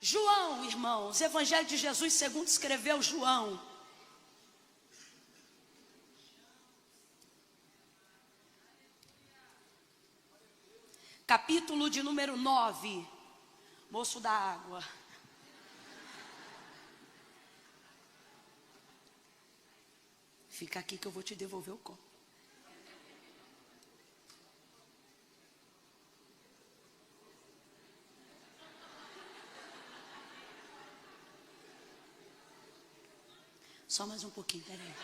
João, irmãos, Evangelho de Jesus segundo escreveu João. Capítulo de número 9. Moço da água. Fica aqui que eu vou te devolver o copo. Só mais um pouquinho, peraí.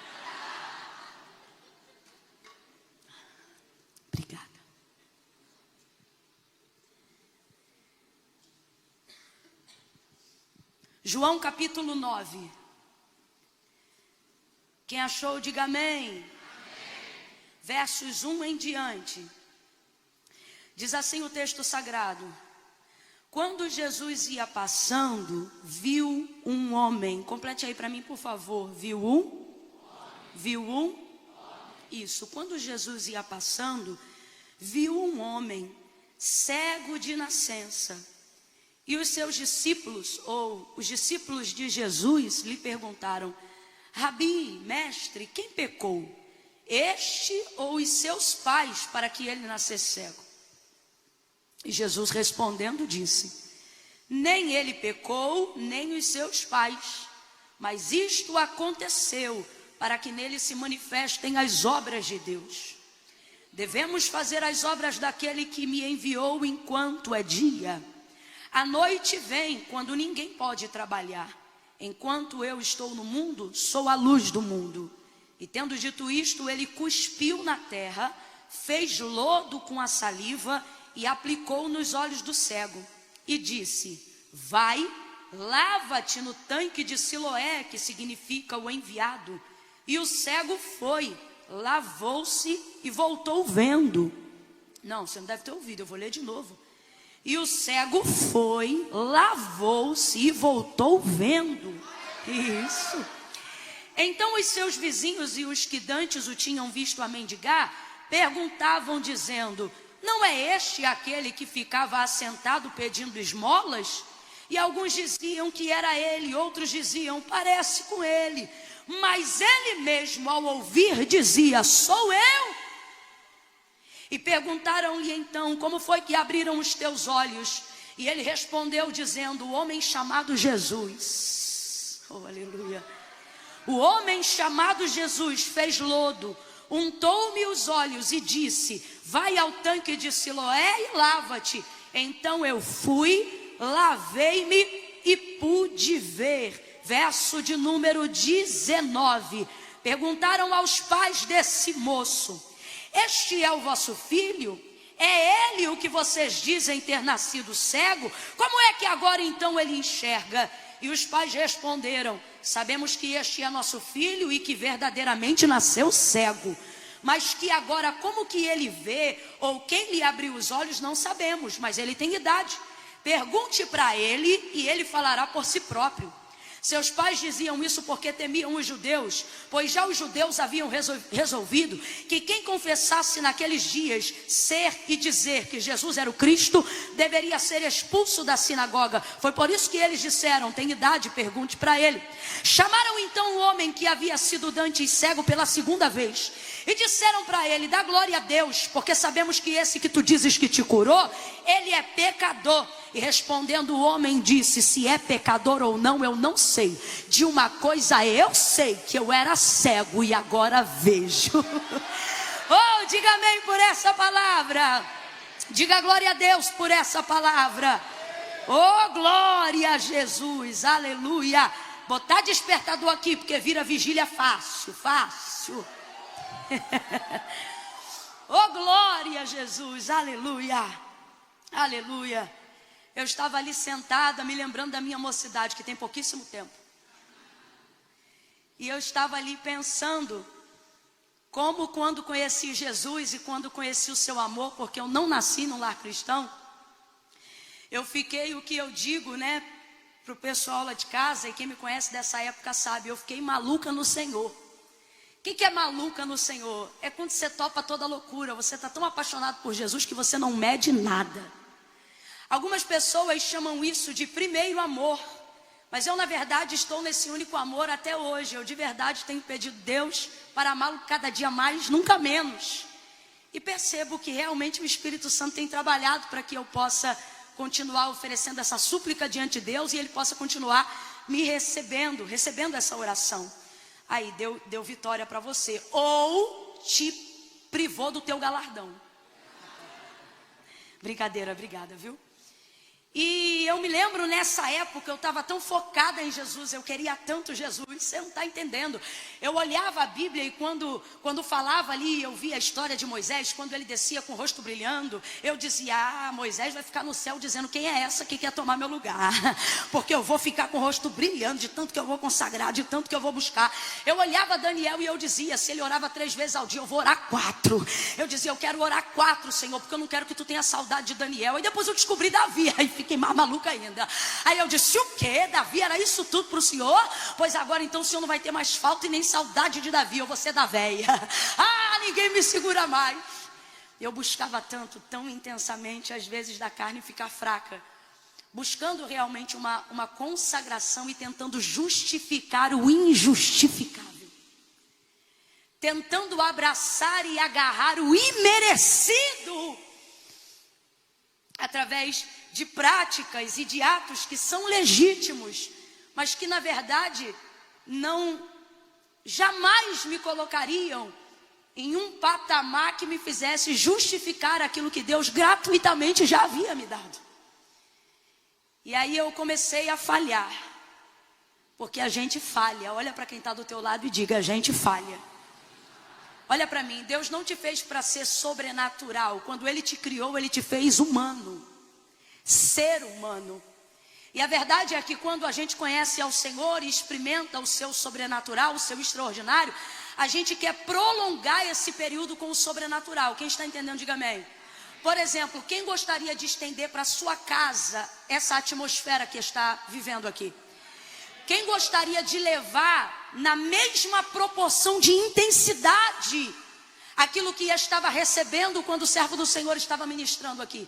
Obrigada. João capítulo 9. Quem achou, diga amém. Amém. Versos 1 em diante. Diz assim o texto sagrado: quando Jesus ia passando, viu um homem. Complete aí para mim, por favor. Viu um? Viu um? Isso. Quando Jesus ia passando, viu um homem cego de nascença. E os seus discípulos, ou os discípulos de Jesus, lhe perguntaram: Rabi, mestre, quem pecou? Este ou os seus pais, para que ele nascesse cego? E Jesus respondendo disse: nem ele pecou, nem os seus pais, mas isto aconteceu para que nele se manifestem as obras de Deus. Devemos fazer as obras daquele que me enviou enquanto é dia. A noite vem quando ninguém pode trabalhar. Enquanto eu estou no mundo, sou a luz do mundo. E tendo dito isto, ele cuspiu na terra, fez lodo com a saliva e aplicou nos olhos do cego. E disse: vai, lava-te no tanque de Siloé, que significa o enviado. E o cego foi, lavou-se e voltou vendo. Não, você não deve ter ouvido, eu vou ler de novo. E o cego foi, lavou-se e voltou vendo. Isso. Então os seus vizinhos e os que dantes o tinham visto a mendigar, perguntavam dizendo: não é este aquele que ficava assentado pedindo esmolas? E alguns diziam que era ele, outros diziam: parece com ele. Mas ele mesmo, ao ouvir, dizia: sou eu. E perguntaram-lhe então: como foi que abriram os teus olhos? E ele respondeu dizendo: o homem chamado Jesus. Oh, aleluia. O homem chamado Jesus fez lodo, untou-me os olhos e disse: vai ao tanque de Siloé e lava-te. Então eu fui, lavei-me e pude ver. Verso de número 19. Perguntaram aos pais desse moço: este é o vosso filho? É ele o que vocês dizem ter nascido cego? Como é que agora então ele enxerga? E os pais responderam: sabemos que este é nosso filho e que verdadeiramente nasceu cego. Mas que agora como que ele vê, ou quem lhe abriu os olhos, não sabemos, mas ele tem idade. Pergunte para ele e ele falará por si próprio. Seus pais diziam isso porque temiam os judeus, pois já os judeus haviam resolvido que quem confessasse naqueles dias ser e dizer que Jesus era o Cristo, deveria ser expulso da sinagoga. Foi por isso que eles disseram: tem idade, pergunte para ele. Chamaram então o homem que havia sido dantes cego pela segunda vez e disseram para ele: dá glória a Deus, porque sabemos que esse que tu dizes que te curou, ele é pecador. E respondendo o homem disse: se é pecador ou não, eu não sei. De uma coisa eu sei, que eu era cego e agora vejo. Oh, diga amém por essa palavra. Diga glória a Deus por essa palavra. Oh, glória a Jesus, aleluia. Botar despertador aqui, porque vira vigília fácil, fácil. Oh, glória a Jesus, aleluia, aleluia. Eu estava ali sentada, me lembrando da minha mocidade, que tem pouquíssimo tempo. E eu estava ali pensando, como quando conheci Jesus e quando conheci o seu amor, porque eu não nasci num lar cristão, eu fiquei, o que eu digo, né, para o pessoal lá de casa, e quem me conhece dessa época sabe, eu fiquei maluca no Senhor. O que é maluca no Senhor? É quando você topa toda loucura, você está tão apaixonado por Jesus que você não mede nada. Algumas pessoas chamam isso de primeiro amor, mas eu na verdade estou nesse único amor até hoje. Eu de verdade tenho pedido a Deus para amá-lo cada dia mais, nunca menos. E percebo que realmente o Espírito Santo tem trabalhado para que eu possa continuar oferecendo essa súplica diante de Deus e Ele possa continuar me recebendo essa oração. Aí deu vitória para você, ou te privou do teu galardão. Brincadeira, obrigada, viu? E eu me lembro nessa época, eu estava tão focada em Jesus, eu queria tanto Jesus, você não está entendendo. Eu olhava a Bíblia e quando falava ali, eu via a história de Moisés, quando ele descia com o rosto brilhando, eu dizia, Moisés vai ficar no céu dizendo, quem é essa que quer tomar meu lugar? Porque eu vou ficar com o rosto brilhando, de tanto que eu vou consagrar, de tanto que eu vou buscar. Eu olhava Daniel e eu dizia, se ele orava 3 vezes ao dia, eu vou orar 4. Eu dizia, eu quero orar 4, Senhor, porque eu não quero que tu tenha saudade de Daniel. Aí depois eu descobri Davi, aí fiquei mais maluca ainda. Aí eu disse, o quê? Davi era isso tudo para o Senhor? Pois agora então o Senhor não vai ter mais falta e nem saudade de Davi, eu vou ser da véia. Ninguém me segura mais. Eu buscava tanto, tão intensamente, às vezes da carne ficar fraca, buscando realmente uma consagração e tentando justificar o injustificável, tentando abraçar e agarrar o imerecido, através de práticas e de atos que são legítimos, mas que na verdade jamais me colocariam em um patamar que me fizesse justificar aquilo que Deus gratuitamente já havia me dado. E aí eu comecei a falhar, porque a gente falha. Olha para quem está do teu lado e diga, a gente falha. Olha para mim, Deus não te fez para ser sobrenatural. Quando Ele te criou, Ele te fez humano, ser humano. E a verdade é que quando a gente conhece ao Senhor e experimenta o seu sobrenatural, o seu extraordinário, a gente quer prolongar esse período com o sobrenatural. Quem está entendendo, diga amém. Por exemplo, quem gostaria de estender para a sua casa essa atmosfera que está vivendo aqui? Quem gostaria de levar na mesma proporção de intensidade aquilo que estava recebendo quando o servo do Senhor estava ministrando aqui?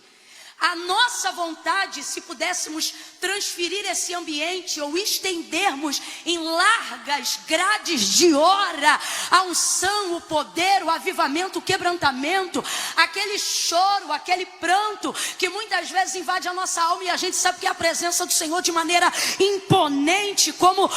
A nossa vontade, se pudéssemos transferir esse ambiente ou estendermos em largas grades de hora a unção, o poder, o avivamento, o quebrantamento, aquele choro, aquele pranto que muitas vezes invade a nossa alma e a gente sabe que é a presença do Senhor de maneira imponente, como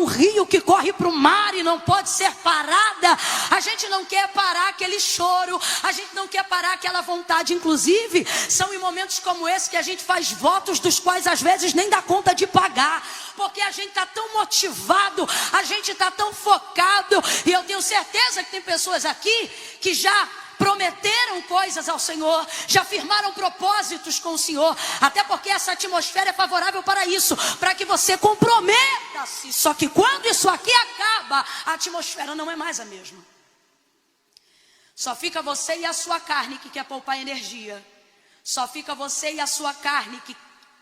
um rio que corre para o mar e não pode ser parada. A gente não quer parar aquele choro, a gente não quer parar aquela vontade. Inclusive, são em momentos como esse que a gente faz votos dos quais às vezes nem dá conta de pagar, porque a gente está tão motivado, a gente está tão focado, e eu tenho certeza que tem pessoas aqui que já prometeram coisas ao Senhor, já firmaram propósitos com o Senhor, até porque essa atmosfera é favorável para isso, para que você comprometa-se. Só que quando isso aqui acaba, a atmosfera não é mais a mesma. Só fica você e a sua carne que quer poupar energia. Só fica você e a sua carne que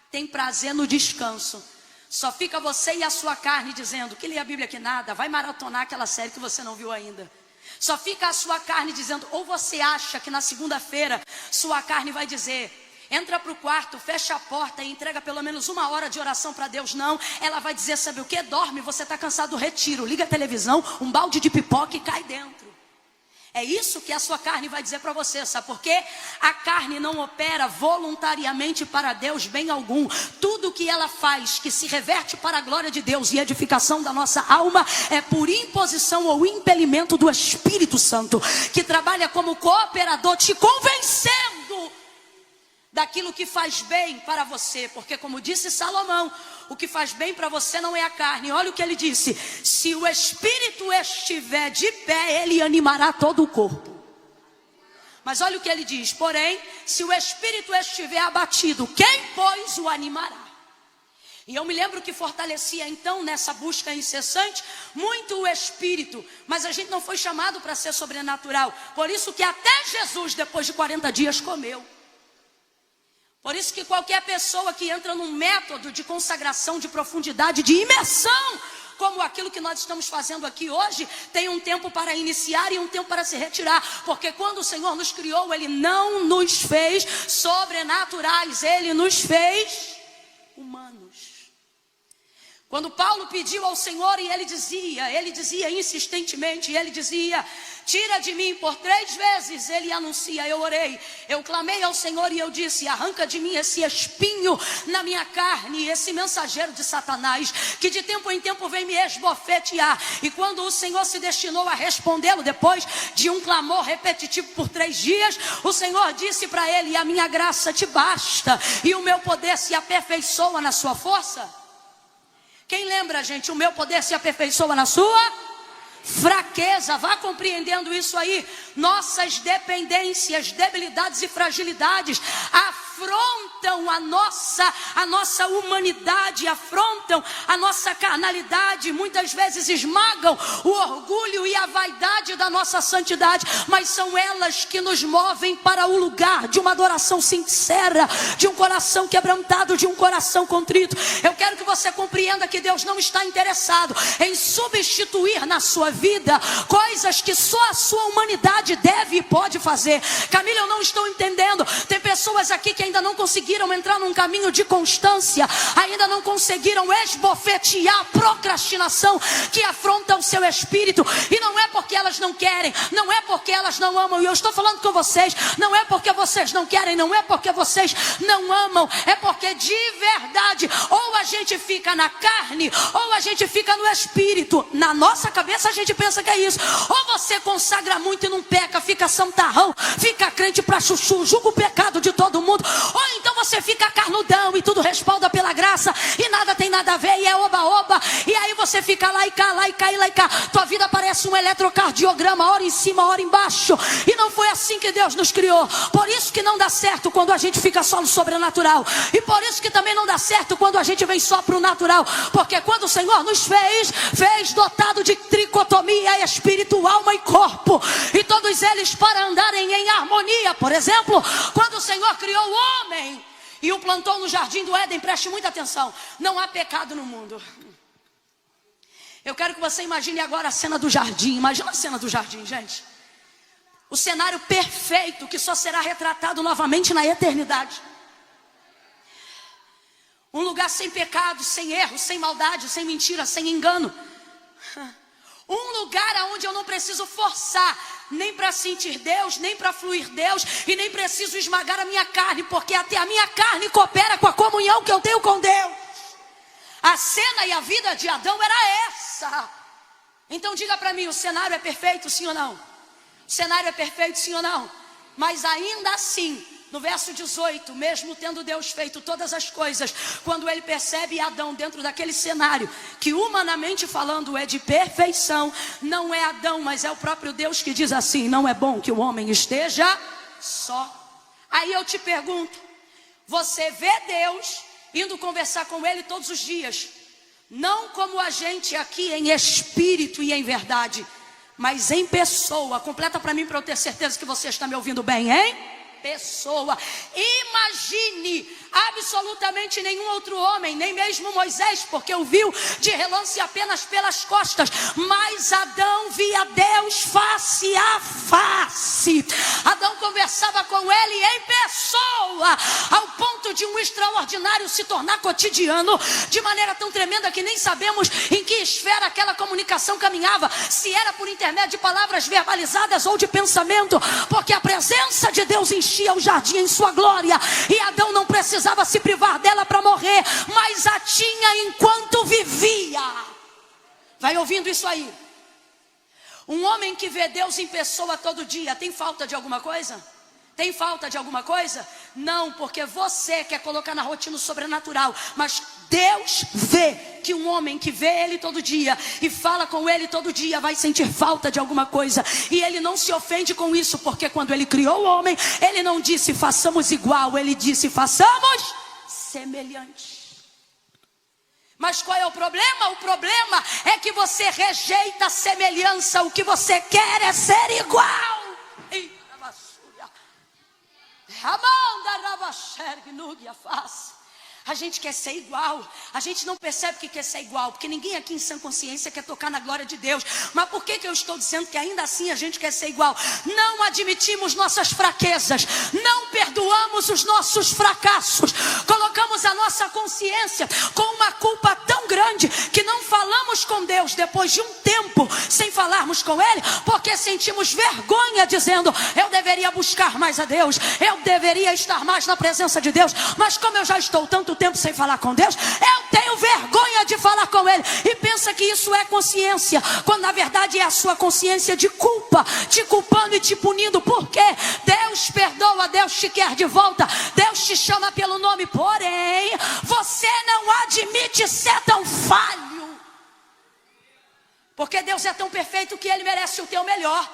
tem prazer no descanso. Só fica você e a sua carne dizendo que lê a Bíblia que nada, vai maratonar aquela série que você não viu ainda. Só fica a sua carne dizendo, ou você acha que na segunda-feira sua carne vai dizer, entra para o quarto, fecha a porta e entrega pelo menos 1 hora de oração para Deus. Não, ela vai dizer, sabe o que? Dorme, você está cansado, retiro, liga a televisão, um balde de pipoca e cai dentro. É isso que a sua carne vai dizer para você, sabe por quê? A carne não opera voluntariamente para Deus bem algum. Tudo que ela faz, que se reverte para a glória de Deus e edificação da nossa alma, é por imposição ou impelimento do Espírito Santo, que trabalha como cooperador, te convencendo daquilo que faz bem para você. Porque como disse Salomão, o que faz bem para você não é a carne. Olha o que ele disse, se o Espírito estiver de pé, ele animará todo o corpo. Mas olha o que ele diz, porém, se o Espírito estiver abatido, quem pois o animará? E eu me lembro que fortalecia então nessa busca incessante muito o Espírito, mas a gente não foi chamado para ser sobrenatural. Por isso que até Jesus, depois de 40 dias, comeu. Por isso que qualquer pessoa que entra num método de consagração, de profundidade, de imersão como aquilo que nós estamos fazendo aqui hoje, tem um tempo para iniciar e um tempo para se retirar. Porque quando o Senhor nos criou, Ele não nos fez sobrenaturais, Ele nos fez humanos. Quando Paulo pediu ao Senhor, e ele dizia insistentemente, ele dizia: tira de mim, por 3 vezes ele anuncia, eu orei, eu clamei ao Senhor e eu disse: arranca de mim esse espinho na minha carne, esse mensageiro de Satanás, que de tempo em tempo vem me esbofetear. E quando o Senhor se destinou a respondê-lo, depois de um clamor repetitivo por 3 dias, o Senhor disse para ele: a minha graça te basta, e o meu poder se aperfeiçoa na sua força. Quem lembra, gente? O meu poder se aperfeiçoa na sua fraqueza. Vá compreendendo isso aí. Nossas dependências, debilidades e fragilidades afrontam a nossa humanidade, afrontam a nossa carnalidade, muitas vezes esmagam o orgulho e a vaidade da nossa santidade, mas são elas que nos movem para o lugar de uma adoração sincera, de um coração quebrantado, de um coração contrito. Eu quero que você compreenda que Deus não está interessado em substituir na sua vida coisas que só a sua humanidade deve e pode fazer. Camila, eu não estou entendendo. Tem pessoas aqui que ainda não conseguiram entrar num caminho de constância, ainda não conseguiram esbofetear a procrastinação que afronta o seu espírito. E não é porque elas não querem, não é porque elas não amam. E eu estou falando com vocês, não é porque vocês não querem, não é porque vocês não amam, é porque de verdade, ou a gente fica na carne, ou a gente fica no espírito. Na nossa cabeça a gente pensa que é isso. Ou você consagra muito e não peca, fica santarrão, fica crente pra chuchu, julga o pecado de todo mundo. Ou então você fica carnudão e tudo respalda pela graça e nada tem nada a ver e é oba-oba. E aí você fica lá e cá, lá e cá e lá e cá. Tua vida parece um eletrocardiograma, hora em cima, hora embaixo. E não foi assim que Deus nos criou. Por isso que não dá certo quando a gente fica só no sobrenatural. E por isso que também não dá certo quando a gente vem só pro natural. Porque quando o Senhor nos fez dotado de tricotomia, espírito, alma e corpo. E todos eles para andarem em harmonia. Por exemplo, quando o Senhor criou o homem e o plantou no jardim do Éden, preste muita atenção, não há pecado no mundo. Eu quero que você imagine agora a cena do jardim. Imagina a cena do jardim, gente. O cenário perfeito que só será retratado novamente na eternidade. Um lugar sem pecado, sem erro, sem maldade, sem mentira, sem engano. Um lugar onde eu não preciso forçar, nem para sentir Deus, nem para fluir Deus, e nem preciso esmagar a minha carne, porque até a minha carne coopera com a comunhão que eu tenho com Deus. A cena e a vida de Adão era essa. Então diga para mim, o cenário é perfeito, sim ou não? O cenário é perfeito, sim ou não? Mas ainda assim, no verso 18, mesmo tendo Deus feito todas as coisas, quando ele percebe Adão dentro daquele cenário, que humanamente falando é de perfeição, não é Adão, mas é o próprio Deus que diz assim: não é bom que o homem esteja só. Aí eu te pergunto, você vê Deus indo conversar com ele todos os dias, não como a gente aqui em espírito e em verdade, mas em pessoa? Completa para mim, para eu ter certeza que você está me ouvindo bem, hein? Pessoa. Imagine absolutamente nenhum outro homem, nem mesmo Moisés, porque o viu de relance apenas pelas costas, mas Adão via Deus face a face. Adão conversava com ele em pessoa, ao ponto de um extraordinário se tornar cotidiano, de maneira tão tremenda que nem sabemos em que esfera aquela comunicação caminhava, se era por intermédio de palavras verbalizadas ou de pensamento, porque a presença de Deus enchia o jardim em sua glória, e Adão não precisava se privar dela para morrer, mas a tinha enquanto vivia. Vai ouvindo isso aí? Um homem que vê Deus em pessoa todo dia, tem falta de alguma coisa? Tem falta de alguma coisa? Não, porque você quer colocar na rotina o sobrenatural, mas Deus vê que um homem que vê ele todo dia e fala com ele todo dia vai sentir falta de alguma coisa. E ele não se ofende com isso, porque quando ele criou o homem, ele não disse façamos igual, ele disse façamos semelhante. Mas qual é o problema? O problema é que você rejeita a semelhança, o que você quer é ser igual. A gente quer ser igual. A gente não percebe que quer ser igual, porque ninguém aqui em sã consciência quer tocar na glória de Deus. Mas por que eu estou dizendo que ainda assim a gente quer ser igual? Não admitimos nossas fraquezas, não perdoamos os nossos fracassos, colocamos a nossa consciência com uma culpa tão grande que não falamos com Deus depois de um tempo sem falarmos com Ele, porque sentimos vergonha dizendo: eu deveria buscar mais a Deus, eu deveria estar mais na presença de Deus, mas como eu já estou tanto tempo sem falar com Deus, eu tenho vergonha de falar com Ele. E pensa que isso é consciência, quando na verdade é a sua consciência de culpa, te culpando e te punindo. Porque Deus perdoa, Deus te quer de volta, Deus te chama pelo nome, porém você não admite ser tão falho, porque Deus é tão perfeito que Ele merece o teu melhor.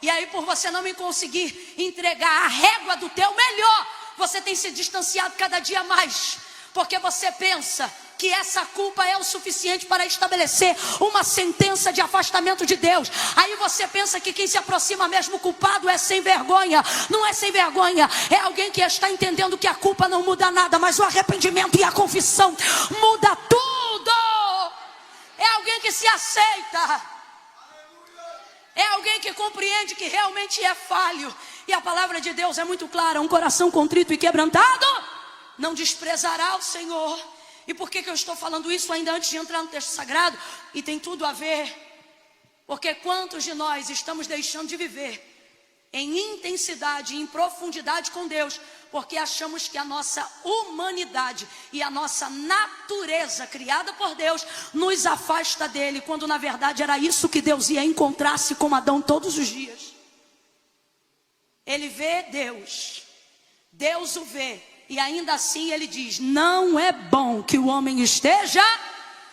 E aí, por você não me conseguir entregar a régua do teu melhor, você tem se distanciado cada dia mais, porque você pensa que essa culpa é o suficiente para estabelecer uma sentença de afastamento de Deus. Aí você pensa que quem se aproxima mesmo culpado é sem vergonha. Não é sem vergonha, é alguém que está entendendo que a culpa não muda nada, mas o arrependimento e a confissão muda tudo. É alguém que se aceita, é alguém que compreende que realmente é falho. E a palavra de Deus é muito clara: um coração contrito e quebrantado não desprezará o Senhor. E por que eu estou falando isso ainda antes de entrar no texto sagrado? E tem tudo a ver, porque quantos de nós estamos deixando de viver em intensidade, em profundidade com Deus, porque achamos que a nossa humanidade e a nossa natureza criada por Deus nos afasta dele, quando na verdade era isso que Deus ia encontrar-se com Adão todos os dias. Ele vê Deus, Deus o vê, e ainda assim ele diz: não é bom que o homem esteja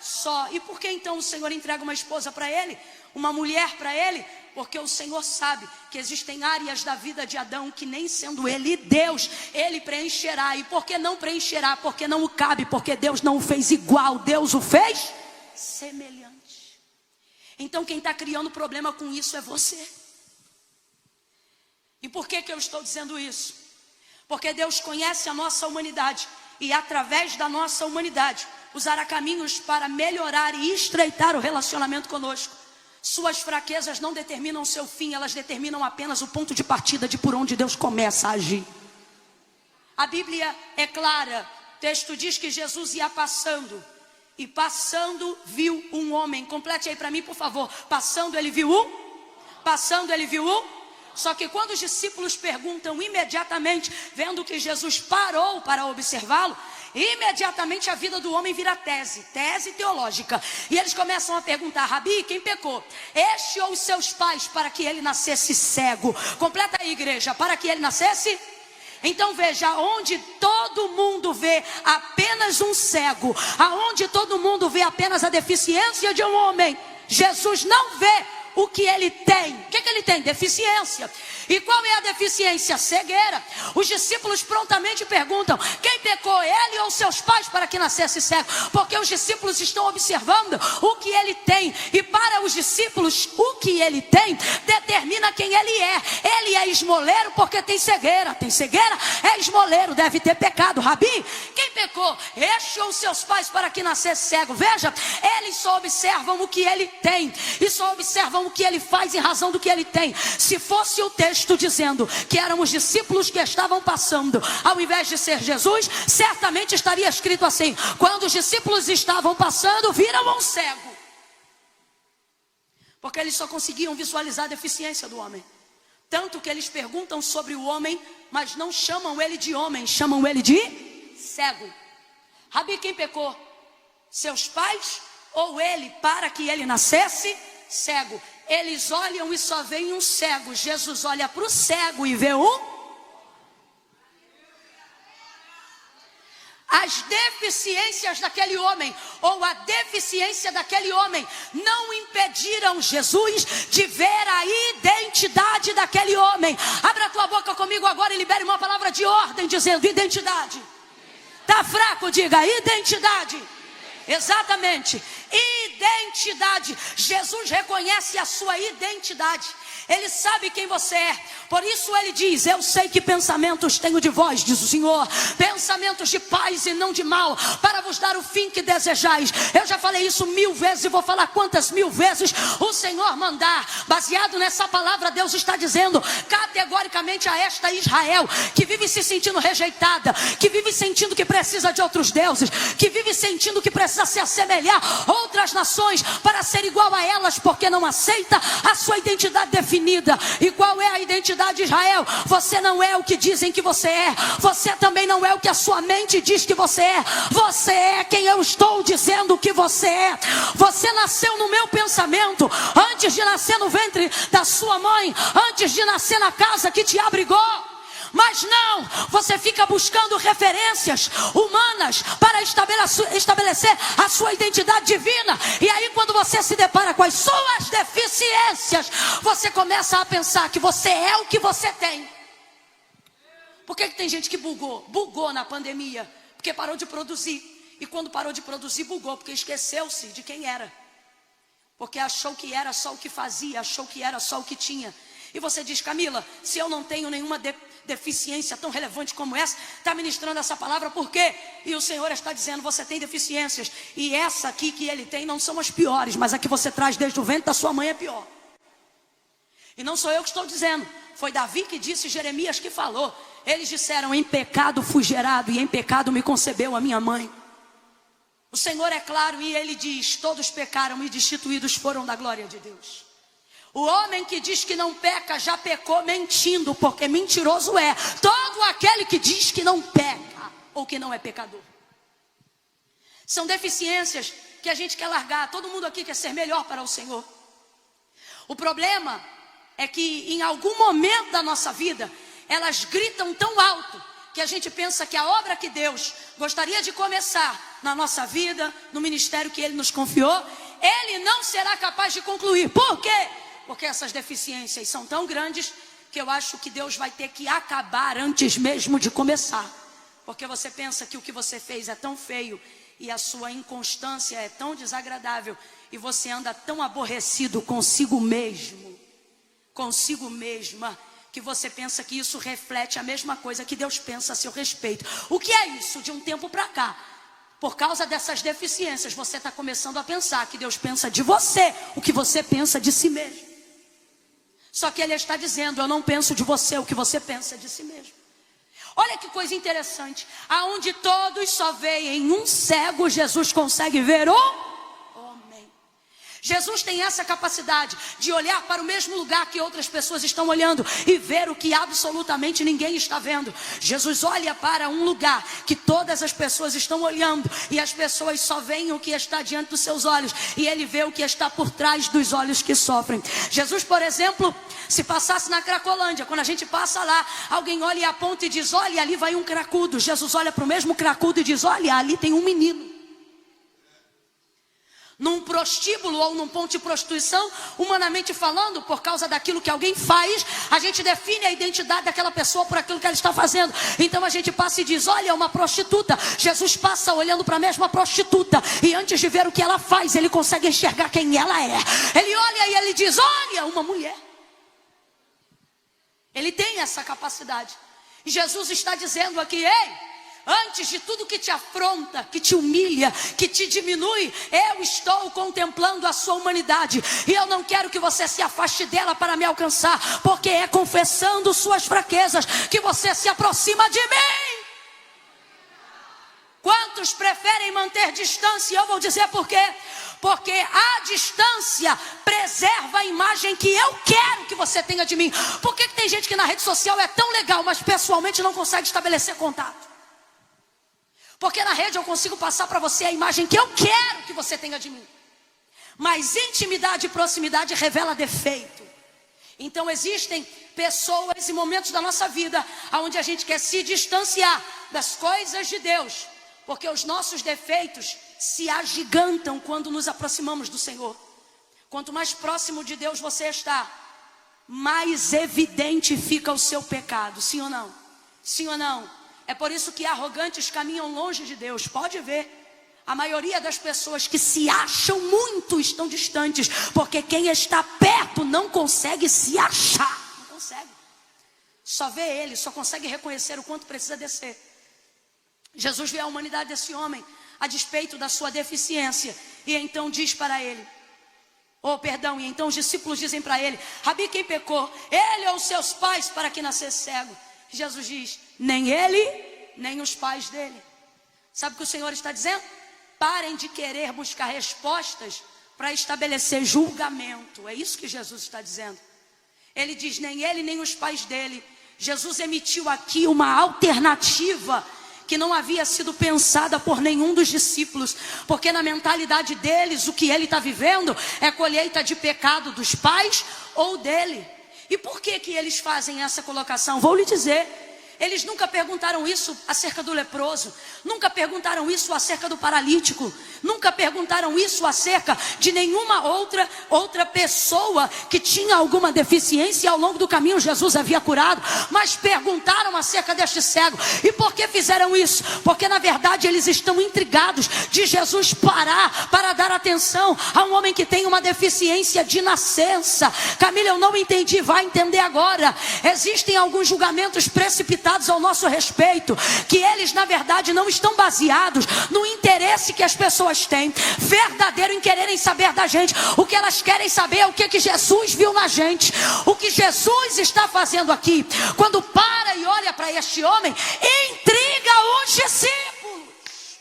só. E por que então o Senhor entrega uma esposa para ele, uma mulher para ele? Porque o Senhor sabe que existem áreas da vida de Adão que, nem sendo ele Deus, ele preencherá. E por que não preencherá? Porque não o cabe, porque Deus não o fez igual, Deus o fez semelhante. Então quem está criando problema com isso é você. E por que eu estou dizendo isso? Porque Deus conhece a nossa humanidade, e através da nossa humanidade usará caminhos para melhorar e estreitar o relacionamento conosco. Suas fraquezas não determinam o seu fim, elas determinam apenas o ponto de partida de por onde Deus começa a agir. A Bíblia é clara, o texto diz que Jesus ia passando, e passando viu um homem. Complete aí para mim, por favor. Passando ele viu um? Passando ele viu um? Só que quando os discípulos perguntam imediatamente, vendo que Jesus parou para observá-lo, imediatamente a vida do homem vira tese teológica. E eles começam a perguntar: Rabi, quem pecou? Este ou os seus pais, para que ele nascesse cego? Completa aí, igreja, para que ele nascesse? Então veja, onde todo mundo vê apenas um cego, aonde todo mundo vê apenas a deficiência de um homem, Jesus não vê o que ele tem. O que ele tem? Deficiência. E qual é a deficiência? Cegueira. Os discípulos prontamente perguntam: quem pecou, ele ou seus pais, para que nascesse cego? Porque os discípulos estão observando o que ele tem, e para os discípulos o que ele tem determina quem ele é. Ele é esmoleiro porque tem cegueira. Tem cegueira? É esmoleiro, deve ter pecado. Rabi, quem pecou? Este ou seus pais, para que nascesse cego? Veja, eles só observam o que ele tem, e só observam o que ele faz em razão do que ele tem. Se fosse o texto dizendo que eram os discípulos que estavam passando, ao invés de ser Jesus, certamente estaria escrito assim: quando os discípulos estavam passando, viram um cego. Porque eles só conseguiam visualizar a deficiência do homem. Tanto que eles perguntam sobre o homem, mas não chamam ele de homem, chamam ele de cego. Rabi, quem pecou? Seus pais ou ele, para que ele nascesse cego? Eles olham e só veem um cego. Jesus olha para o cego e vê um. As deficiências daquele homem, ou a deficiência daquele homem, não impediram Jesus de ver a identidade daquele homem. Abra a tua boca comigo agora e libere uma palavra de ordem dizendo: identidade. Está fraco? Diga identidade. Exatamente, identidade. Jesus reconhece a sua identidade. Ele sabe quem você é. Por isso ele diz: eu sei que pensamentos tenho de vós, diz o Senhor, pensamentos de paz e não de mal, para vos dar o fim que desejais. Eu já falei isso 1000 vezes e vou falar quantas 1000 vezes o Senhor mandar. Baseado nessa palavra, Deus está dizendo categoricamente a esta Israel, que vive se sentindo rejeitada, que vive sentindo que precisa de outros deuses, que vive sentindo que precisa se assemelhar a outras nações para ser igual a elas, porque não aceita a sua identidade definida. E qual é a identidade de Israel? Você não é o que dizem que você é. Você também não é o que a sua mente diz que você é. Você é quem eu estou dizendo que você é. Você nasceu no meu pensamento, antes de nascer no ventre da sua mãe, antes de nascer na casa que te abrigou. Mas não, você fica buscando referências humanas para estabelecer a sua identidade divina. E aí quando você se depara com as suas deficiências, você começa a pensar que você é o que você tem. Por que tem gente que bugou na pandemia? Porque parou de produzir. E quando parou de produzir, bugou, porque esqueceu-se de quem era. Porque achou que era só o que fazia, achou que era só o que tinha. E você diz: Camila, se eu não tenho nenhuma deficiência tão relevante como essa, está ministrando essa palavra por quê? E o Senhor está dizendo: você tem deficiências, e essa aqui que ele tem não são as piores, mas a que você traz desde o ventre da sua mãe é pior. E não sou eu que estou dizendo, foi Davi que disse, Jeremias que falou. Eles disseram: em pecado fui gerado, e em pecado me concebeu a minha mãe. O Senhor é claro, e ele diz: todos pecaram e destituídos foram da glória de Deus. O homem que diz que não peca já pecou mentindo, porque mentiroso é todo aquele que diz que não peca ou que não é pecador. São deficiências que a gente quer largar. Todo mundo aqui quer ser melhor para o Senhor. O problema é que em algum momento da nossa vida elas gritam tão alto que a gente pensa que a obra que Deus gostaria de começar na nossa vida, no ministério que Ele nos confiou, Ele não será capaz de concluir. Por quê? Porque essas deficiências são tão grandes que eu acho que Deus vai ter que acabar antes mesmo de começar. Porque você pensa que o que você fez é tão feio e a sua inconstância é tão desagradável e você anda tão aborrecido consigo mesmo, consigo mesma, que você pensa que isso reflete a mesma coisa que Deus pensa a seu respeito. O que é isso? De um tempo para cá, por causa dessas deficiências, você está começando a pensar que Deus pensa de você o que você pensa de si mesmo. Só que Ele está dizendo: eu não penso de você o que você pensa de si mesmo. Olha que coisa interessante. Aonde todos só veem um cego, Jesus consegue ver o homem. Jesus tem essa capacidade de olhar para o mesmo lugar que outras pessoas estão olhando e ver o que absolutamente ninguém está vendo. Jesus olha para um lugar que todas as pessoas estão olhando e as pessoas só veem o que está diante dos seus olhos, e Ele vê o que está por trás dos olhos que sofrem. Jesus, por exemplo, se passasse na Cracolândia, quando a gente passa lá, alguém olha e aponta e diz: olha, ali vai um cracudo. Jesus olha para o mesmo cracudo e diz: olha, ali tem um menino. Num prostíbulo ou num ponto de prostituição, humanamente falando, por causa daquilo que alguém faz, a gente define a identidade daquela pessoa por aquilo que ela está fazendo. Então a gente passa e diz: olha, é uma prostituta. Jesus passa olhando para a mesma prostituta, e antes de ver o que ela faz, ele consegue enxergar quem ela é. Ele olha e ele diz: olha, uma mulher. Ele tem essa capacidade. E Jesus está dizendo aqui: ei, antes de tudo que te afronta, que te humilha, que te diminui, eu estou contemplando a sua humanidade. E eu não quero que você se afaste dela para me alcançar, porque é confessando suas fraquezas que você se aproxima de mim. Quantos preferem manter distância? Eu vou dizer por quê. Porque a distância preserva a imagem que eu quero que você tenha de mim. Por que tem gente que na rede social é tão legal, mas pessoalmente não consegue estabelecer contato? Porque na rede eu consigo passar para você a imagem que eu quero que você tenha de mim. Mas intimidade e proximidade revela defeito. Então existem pessoas e momentos da nossa vida onde a gente quer se distanciar das coisas de Deus, porque os nossos defeitos se agigantam quando nos aproximamos do Senhor. Quanto mais próximo de Deus você está, mais evidente fica o seu pecado. Sim ou não? Sim ou não? É por isso que arrogantes caminham longe de Deus. Pode ver. A maioria das pessoas que se acham muito estão distantes, porque quem está perto não consegue se achar. Não consegue. Só vê ele, só consegue reconhecer o quanto precisa descer. Jesus vê a humanidade desse homem, a despeito da sua deficiência, e então diz para ele, e então os discípulos dizem para ele: Rabi, quem pecou? Ele ou os seus pais para que nascesse cego? Jesus diz: nem ele, nem os pais dele. Sabe o que o Senhor está dizendo? Parem de querer buscar respostas para estabelecer julgamento. É isso que Jesus está dizendo. Ele diz: nem ele, nem os pais dele. Jesus emitiu aqui uma alternativa que não havia sido pensada por nenhum dos discípulos, porque na mentalidade deles, o que ele está vivendo é colheita de pecado dos pais ou dele. E por que que eles fazem essa colocação? Vou lhe dizer. Eles nunca perguntaram isso acerca do leproso, nunca perguntaram isso acerca do paralítico, nunca perguntaram isso acerca de nenhuma outra pessoa que tinha alguma deficiência e ao longo do caminho Jesus havia curado, mas perguntaram acerca deste cego. E por que fizeram isso? Porque na verdade eles estão intrigados de Jesus parar para dar atenção a um homem que tem uma deficiência de nascença. Camila, eu não entendi, vai entender agora. Existem alguns julgamentos precipitados ao nosso respeito, que eles na verdade não estão baseados no interesse que as pessoas têm, verdadeiro em quererem saber da gente. O que elas querem saber é o que Jesus viu na gente, o que Jesus está fazendo aqui. Quando para e olha para este homem, intriga os discípulos.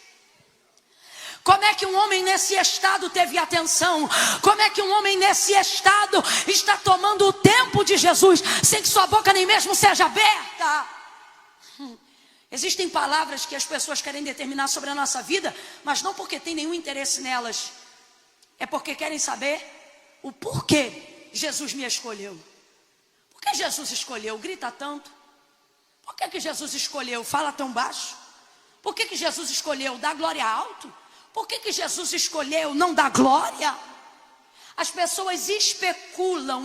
Como é que um homem nesse estado teve atenção? Como é que um homem nesse estado está tomando o tempo de Jesus, sem que sua boca nem mesmo seja aberta? Existem palavras que as pessoas querem determinar sobre a nossa vida, mas não porque tem nenhum interesse nelas, é porque querem saber o porquê Jesus me escolheu. Por que Jesus escolheu? Grita tanto. Por que Jesus escolheu? Fala tão baixo. Por que Jesus escolheu? Dá glória alto. Por que Jesus escolheu? Não dá glória. As pessoas especulam,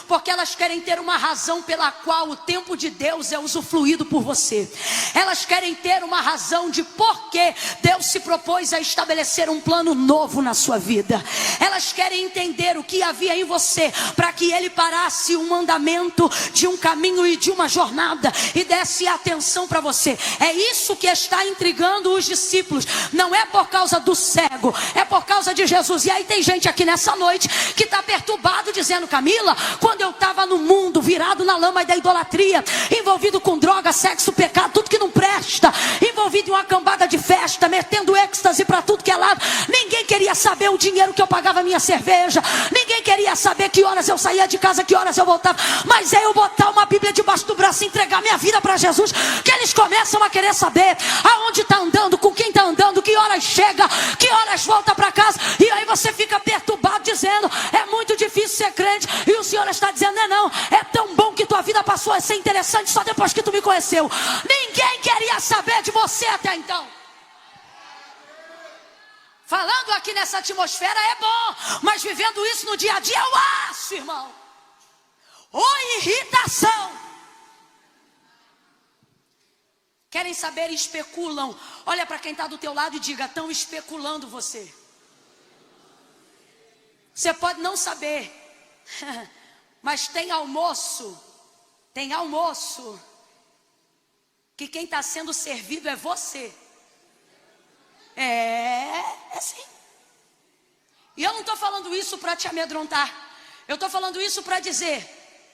porque elas querem ter uma razão pela qual o tempo de Deus é usufruído por você. Elas querem ter uma razão de por que Deus se propôs a estabelecer um plano novo na sua vida. Elas querem entender o que havia em você, para que Ele parasse um andamento de um caminho e de uma jornada, e desse atenção para você. É isso que está intrigando os discípulos. Não é por causa do cego, é por causa de Jesus. E aí tem gente aqui nessa noite que está perturbado, dizendo: Camila, quando eu estava no mundo, virado na lama da idolatria, envolvido com droga, sexo, pecado, tudo que não presta, envolvido em uma cambada de festa, metendo êxtase para tudo que é lado, ninguém queria saber o dinheiro que eu pagava minha cerveja, ninguém queria saber que horas eu saía de casa, que horas eu voltava. Mas é eu botar uma Bíblia debaixo do braço e entregar minha vida para Jesus, que eles começam a querer saber aonde está andando, com quem está andando, que horas chega, que horas volta para casa. E aí você fica perturbado, dizendo: é muito difícil ser crente. E o Senhor está dizendo: não, é tão bom que tua vida passou a ser interessante só depois que tu me conheceu. Ninguém queria saber de você até então. Falando aqui nessa atmosfera é bom, mas vivendo isso no dia a dia eu acho, irmão, ou irritação. Querem saber e especulam. Olha para quem está do teu lado e diga: estão especulando você. Você pode não saber, mas tem almoço, que quem está sendo servido é você. É sim. E eu não estou falando isso para te amedrontar, eu estou falando isso para dizer: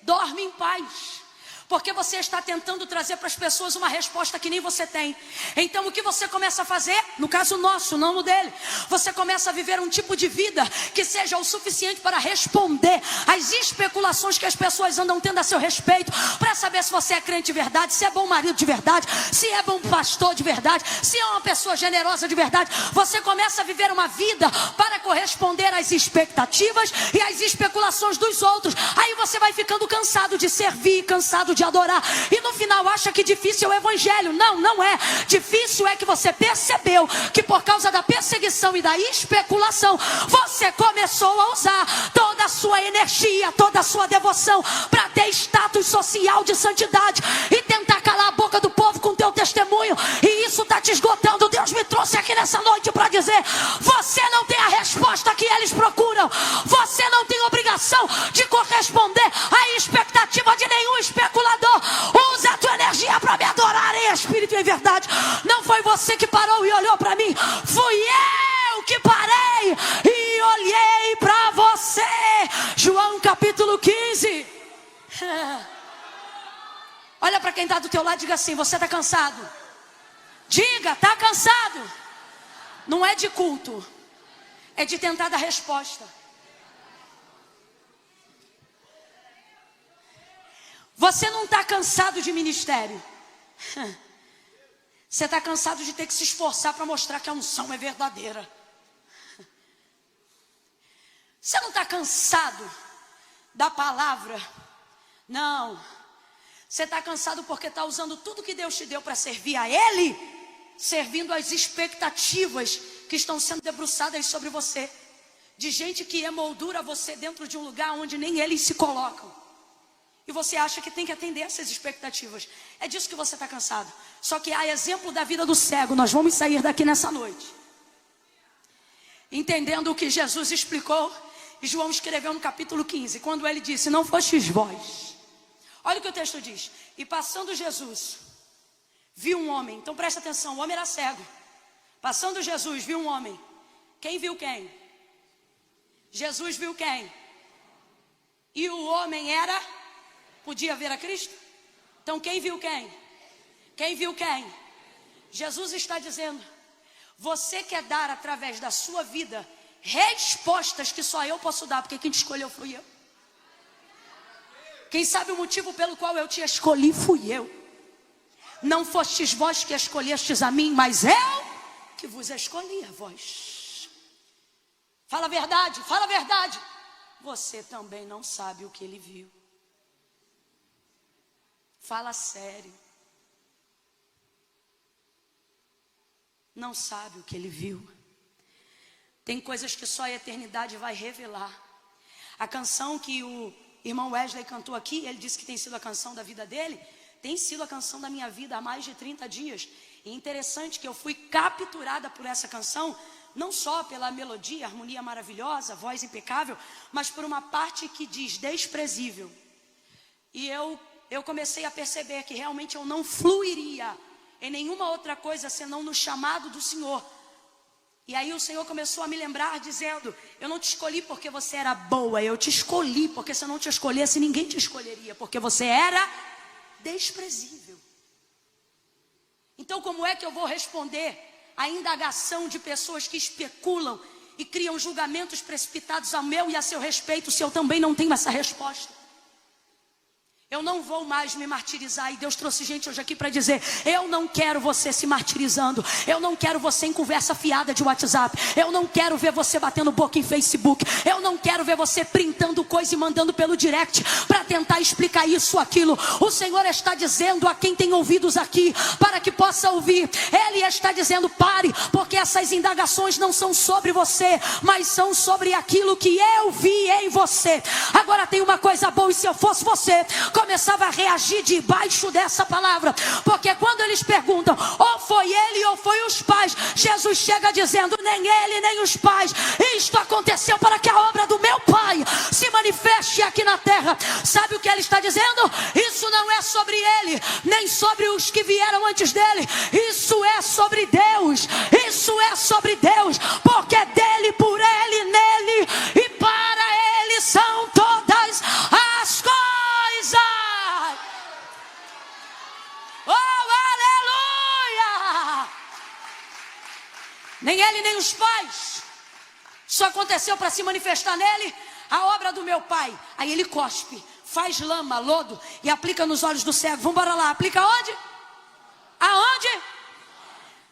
dorme em paz. Porque você está tentando trazer para as pessoas uma resposta que nem você tem. Então o que você começa a fazer? No caso nosso, não no dele. Você começa a viver um tipo de vida que seja o suficiente para responder às especulações que as pessoas andam tendo a seu respeito, para saber se você é crente de verdade, se é bom marido de verdade, se é bom pastor de verdade, se é uma pessoa generosa de verdade. Você começa a viver uma vida para corresponder às expectativas e às especulações dos outros. Aí você vai ficando cansado de servir, cansado de adorar, e no final acha que difícil é o evangelho. Não, não é. Difícil é que você percebeu percebeu que por causa da perseguição e da especulação, você começou a usar toda a sua energia, toda a sua devoção para ter status social de santidade e tentar calar a boca do povo com teu testemunho, e isso está te esgotando. Deus me trouxe aqui nessa noite para dizer: você não tem a resposta que eles procuram, você não tem obrigação de corresponder à expectativa de nenhum especulador. Usa a tua energia para me adorar em espírito e em verdade. Não foi você que parou e olhou para mim, fui eu que parei e olhei para você. João capítulo 15. Olha para quem está do teu lado e diga assim: você está cansado? Diga, está cansado? Não é de culto, é de tentar dar resposta. Você não está cansado de ministério. Você está cansado de ter que se esforçar para mostrar que a unção é verdadeira. Você não está cansado da palavra. Não. Você está cansado porque está usando tudo que Deus te deu para servir a Ele, servindo às expectativas que estão sendo debruçadas sobre você, de gente que emoldura você dentro de um lugar onde nem eles se colocam. E você acha que tem que atender essas expectativas. É disso que você está cansado. Só que a exemplo da vida do cego, nós vamos sair daqui nessa noite entendendo o que Jesus explicou. E João escreveu no capítulo 15, quando ele disse: não fostes vós. Olha o que o texto diz: e passando Jesus, viu um homem. Então presta atenção, o homem era cego. Passando Jesus, viu um homem. Quem viu quem? Jesus viu quem? E o homem era... podia ver a Cristo? Então quem viu quem? Quem viu quem? Jesus está dizendo: você quer dar através da sua vida respostas que só eu posso dar, porque quem te escolheu fui eu. Quem sabe o motivo pelo qual eu te escolhi fui eu. Não fostes vós que escolhestes a mim, mas eu que vos escolhi a vós. Fala a verdade, fala a verdade. Você também não sabe o que ele viu. Fala sério. Não sabe o que ele viu. Tem coisas que só a eternidade vai revelar. A canção que o irmão Wesley cantou aqui, ele disse que tem sido a canção da vida dele, tem sido a canção da minha vida há mais de 30 dias. E interessante que eu fui capturada por essa canção, não só pela melodia, harmonia maravilhosa, voz impecável, mas por uma parte que diz desprezível. E eu comecei a perceber que realmente eu não fluiria em nenhuma outra coisa senão no chamado do Senhor. E aí o Senhor começou a me lembrar dizendo: eu não te escolhi porque você era boa, eu te escolhi porque se eu não te escolhesse ninguém te escolheria, porque você era desprezível. Então como é que eu vou responder à indagação de pessoas que especulam e criam julgamentos precipitados ao meu e a seu respeito, se eu também não tenho essa resposta? Eu não vou mais me martirizar. E Deus trouxe gente hoje aqui para dizer: eu não quero você se martirizando. Eu não quero você em conversa fiada de WhatsApp. Eu não quero ver você batendo boca em Facebook. Eu não quero ver você printando coisa e mandando pelo direct para tentar explicar isso ou aquilo. O Senhor está dizendo a quem tem ouvidos aqui, para que possa ouvir. Ele está dizendo: pare, porque essas indagações não são sobre você, mas são sobre aquilo que eu vi em você. Agora tem uma coisa boa, e se eu fosse você, começava a reagir debaixo dessa palavra, porque quando eles perguntam, ou foi ele ou foi os pais, Jesus chega dizendo: nem ele nem os pais, isto aconteceu para que a obra do meu Pai se manifeste aqui na terra. Sabe o que ele está dizendo? Isso não é sobre ele, nem sobre os que vieram antes dele, isso é sobre Deus, isso é sobre Deus, porque é dele, por ele, nele e para ele são todas as coisas. Oh, aleluia! Nem ele nem os pais. Isso aconteceu para se manifestar nele a obra do meu Pai. Aí ele cospe, faz lama, lodo e aplica nos olhos do cego. Vamos embora lá. Aplica onde? Aonde?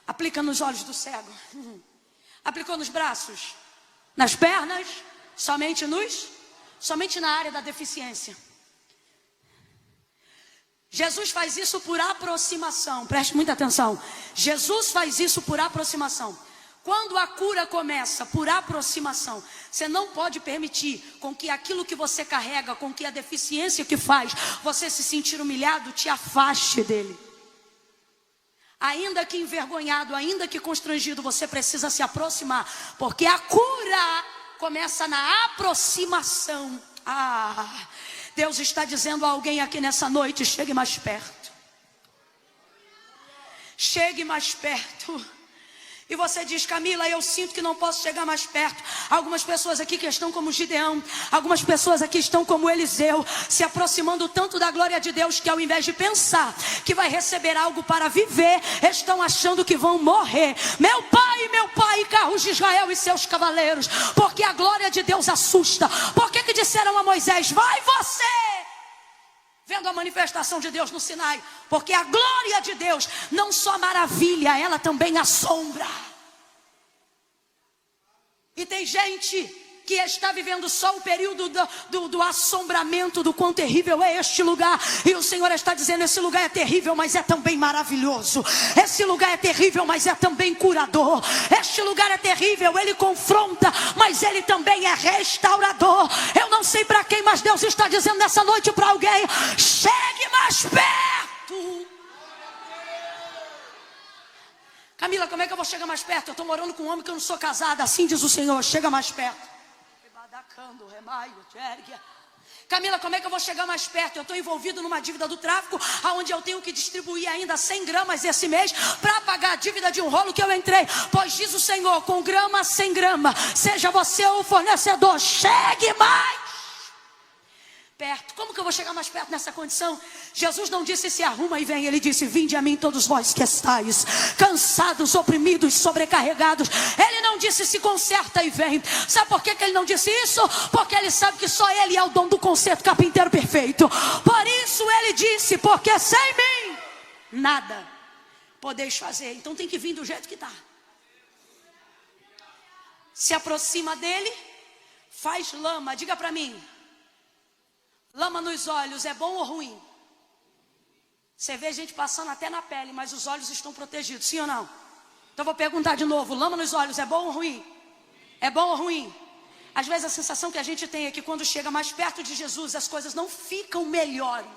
Aplica nos olhos do cego. Aplicou nos braços, nas pernas, somente na área da deficiência. Jesus faz isso por aproximação. Preste muita atenção. Jesus faz isso por aproximação. Quando a cura começa por aproximação, você não pode permitir com que aquilo que você carrega, com que a deficiência que faz você se sentir humilhado, te afaste dele. Ainda que envergonhado, ainda que constrangido, você precisa se aproximar, porque a cura começa na aproximação. Deus está dizendo a alguém aqui nessa noite: chegue mais perto. Chegue mais perto. E você diz: Camila, eu sinto que não posso chegar mais perto. Algumas pessoas aqui que estão como Gideão, algumas pessoas aqui estão como Eliseu, se aproximando tanto da glória de Deus, que ao invés de pensar que vai receber algo para viver, estão achando que vão morrer. Meu pai, carros de Israel e seus cavaleiros, porque a glória de Deus assusta. Por que disseram a Moisés: vai você? Vendo a manifestação de Deus no Sinai, porque a glória de Deus não só maravilha, ela também assombra. E tem gente que está vivendo só o período do assombramento, do quão terrível é este lugar. E o Senhor está dizendo: esse lugar é terrível, mas é também maravilhoso. Esse lugar é terrível, mas é também curador. Este lugar é terrível, ele confronta, mas ele também é restaurador. Eu não sei para quem, mas Deus está dizendo nessa noite para alguém: chegue mais perto. Camila, como é que eu vou chegar mais perto? Eu estou morando com um homem que eu não sou casada. Assim diz o Senhor: chega mais perto. Camila, como é que eu vou chegar mais perto? Eu estou envolvido numa dívida do tráfico, onde eu tenho que distribuir ainda 100 gramas esse mês para pagar a dívida de um rolo que eu entrei. Pois diz o Senhor: com grama, 100 gramas, seja você o fornecedor, chegue mais perto. Como que eu vou chegar mais perto nessa condição? Jesus não disse: se arruma e vem. Ele disse: vinde a mim todos vós que estáis cansados, oprimidos, sobrecarregados. Ele não disse: se conserta e vem. Sabe por que ele não disse isso? Porque ele sabe que só ele é o dono do conserto carpinteiro perfeito. Por isso ele disse: porque sem mim nada podeis fazer. Então tem que vir do jeito que está. Se aproxima dele, faz lama. Diga para mim: lama nos olhos é bom ou ruim? Você vê gente passando até na pele, mas os olhos estão protegidos, sim ou não? Então vou perguntar de novo: lama nos olhos é bom ou ruim? É bom ou ruim? Às vezes a sensação que a gente tem é que quando chega mais perto de Jesus, as coisas não ficam melhores.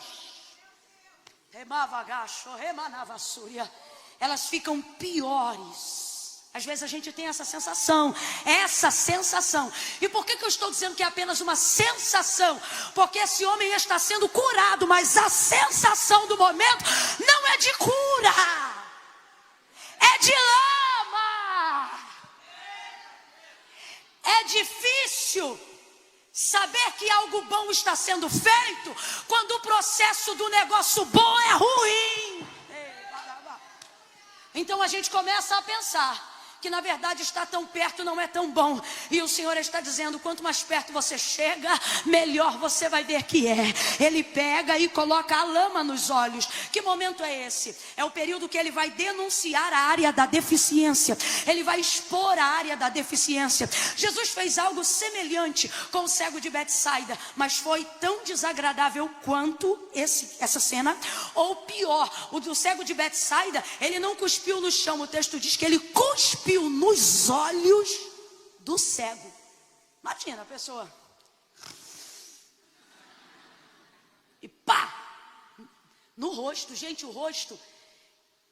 Elas ficam piores. Às vezes a gente tem essa sensação. E por que eu estou dizendo que é apenas uma sensação? Porque esse homem está sendo curado, mas a sensação do momento não é de cura, é de lama. É difícil saber que algo bom está sendo feito quando o processo do negócio bom é ruim. Então a gente começa a pensar que na verdade estar tão perto não é tão bom. E o Senhor está dizendo: quanto mais perto você chega, melhor você vai ver que é. Ele pega e coloca a lama nos olhos. Que momento é esse? É o período que ele vai denunciar a área da deficiência. Ele vai expor a área da deficiência. Jesus fez algo semelhante com o cego de Betsaida, mas foi tão desagradável quanto essa cena, ou pior. O do cego de Betsaida, ele não cuspiu no chão. O texto diz que ele cuspiu nos olhos do cego. Imagina a pessoa. E pá! No rosto. Gente, o rosto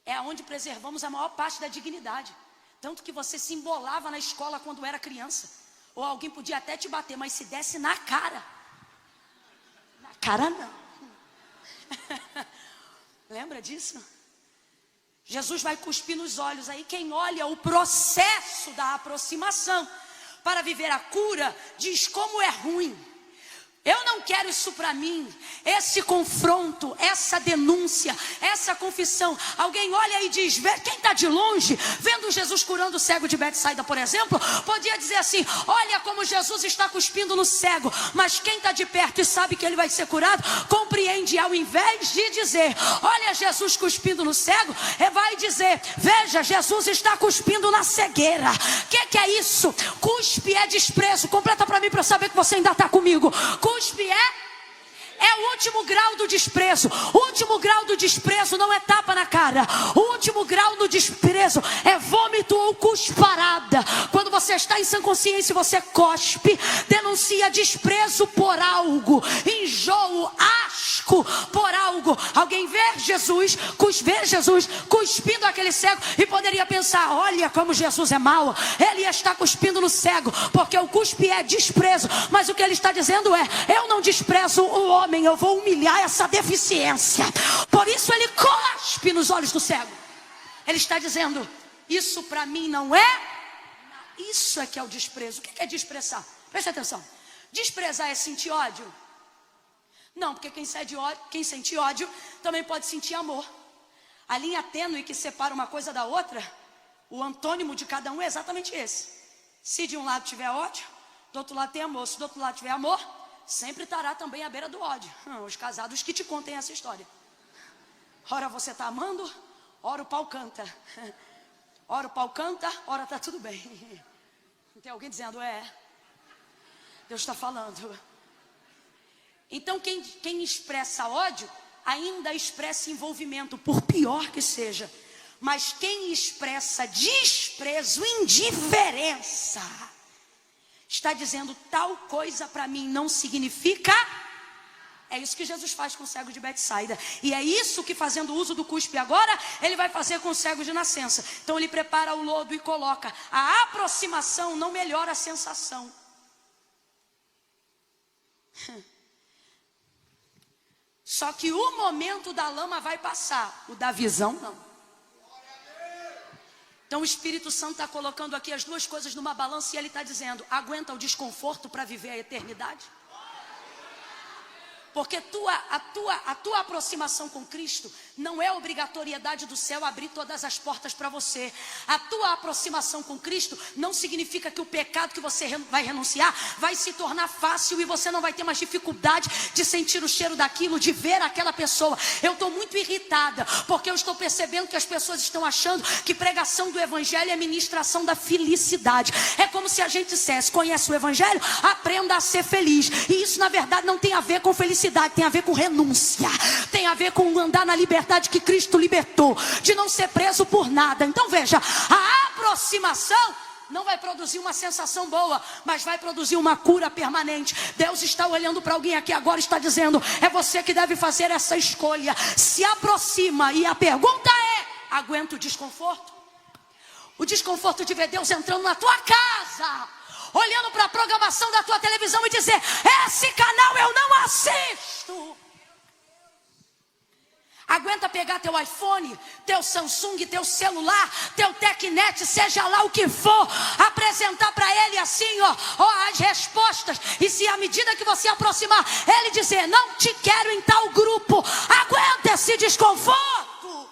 é onde preservamos a maior parte da dignidade. Tanto que você se embolava na escola quando era criança. Ou alguém podia até te bater, mas se desse na cara. Na cara não. Lembra disso? Jesus vai cuspir nos olhos. Aí quem olha o processo da aproximação para viver a cura, diz como é ruim. Eu não quero isso para mim. Esse confronto, essa denúncia, essa confissão. Alguém olha e diz, quem está de longe, vendo Jesus curando o cego de Betsaida, por exemplo, podia dizer assim, olha como Jesus está cuspindo no cego. Mas quem está de perto e sabe que ele vai ser curado, compreende, ao invés de dizer, olha Jesus cuspindo no cego, vai dizer, veja, Jesus está cuspindo na cegueira. O que é isso? Cuspe é desprezo. Completa para mim para eu saber que você ainda está comigo. Cuspe É o último grau do desprezo. O último grau do desprezo não é tapa na cara. O último grau do desprezo é vômito ou cusparada. Quando você está em sã consciência e você cospe, denuncia desprezo por algo, enjoo, asco por algo. Alguém vê Jesus cuspindo aquele cego e poderia pensar: olha como Jesus é mau, ele está cuspindo no cego, porque o cuspe é desprezo. Mas o que ele está dizendo é: eu não desprezo o homem, eu vou humilhar essa deficiência. Por isso ele cospe nos olhos do cego. Ele está dizendo: isso para mim não é. Isso é que é o desprezo. O que é desprezar? Preste atenção. Desprezar é sentir ódio? Não, porque quem sente ódio também pode sentir amor. A linha tênue que separa uma coisa da outra, o antônimo de cada um é exatamente esse. Se de um lado tiver ódio, do outro lado tem amor. Se do outro lado tiver amor, sempre estará também à beira do ódio. Os casados que te contem essa história. Ora você está amando, ora o pau canta. Ora o pau canta, ora está tudo bem. Tem alguém dizendo: Deus está falando. Então quem expressa ódio ainda expressa envolvimento, por pior que seja. Mas quem expressa desprezo, indiferença, está dizendo: tal coisa para mim não significa. É isso que Jesus faz com o cego de Betsaida. E é isso que, fazendo uso do cuspe agora, ele vai fazer com o cego de nascença. Então ele prepara o lodo e coloca. A aproximação não melhora a sensação. Só que o momento da lama vai passar, o da visão não. Então o Espírito Santo está colocando aqui as duas coisas numa balança e ele está dizendo: aguenta o desconforto para viver a eternidade? Porque a tua aproximação com Cristo não é obrigatoriedade do céu abrir todas as portas para você. A tua aproximação com Cristo não significa que o pecado que você vai renunciar vai se tornar fácil e você não vai ter mais dificuldade de sentir o cheiro daquilo, de ver aquela pessoa. Eu estou muito irritada, porque eu estou percebendo que as pessoas estão achando que pregação do Evangelho é ministração da felicidade. É como se a gente dissesse: conhece o Evangelho? Aprenda a ser feliz. E isso na verdade não tem a ver com felicidade. Tem a ver com renúncia, tem a ver com andar na liberdade que Cristo libertou, de não ser preso por nada. Então veja, a aproximação não vai produzir uma sensação boa, mas vai produzir uma cura permanente. Deus está olhando para alguém aqui agora e está dizendo: é você que deve fazer essa escolha. Se aproxima, e a pergunta é: aguenta o desconforto? O desconforto de ver Deus entrando na tua casa, olhando para a programação da tua televisão e dizer: esse canal eu não assisto. Aguenta pegar teu iPhone, teu Samsung, teu celular, teu Tecnet, seja lá o que for, apresentar para ele assim, as respostas. E se à medida que você aproximar, ele dizer: não te quero em tal grupo, aguenta esse desconforto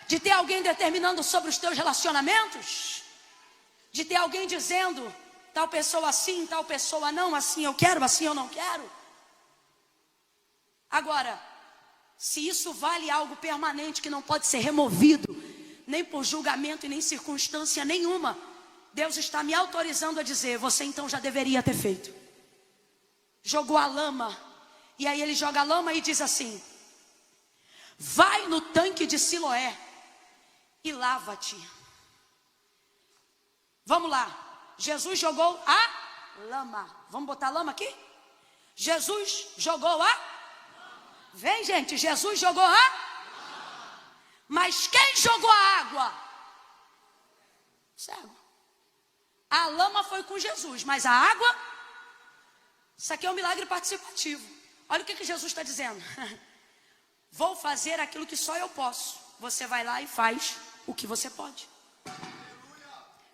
de ter alguém determinando sobre os teus relacionamentos, de ter alguém dizendo: tal pessoa assim, tal pessoa não, assim eu quero, assim eu não quero. Agora, se isso vale algo permanente que não pode ser removido, nem por julgamento e nem circunstância nenhuma, Deus está me autorizando a dizer: você então já deveria ter feito. Jogou a lama, e aí ele joga a lama e diz assim: vai no tanque de Siloé e lava-te. Vamos lá, Jesus jogou a lama. Vamos botar a lama aqui? Jesus jogou a... Vem, gente, Jesus jogou a... Mas quem jogou a água? Cego. A lama foi com Jesus, mas a água... Isso aqui é um milagre participativo. Olha o que Jesus está dizendo. Vou fazer aquilo que só eu posso. Você vai lá e faz o que você pode.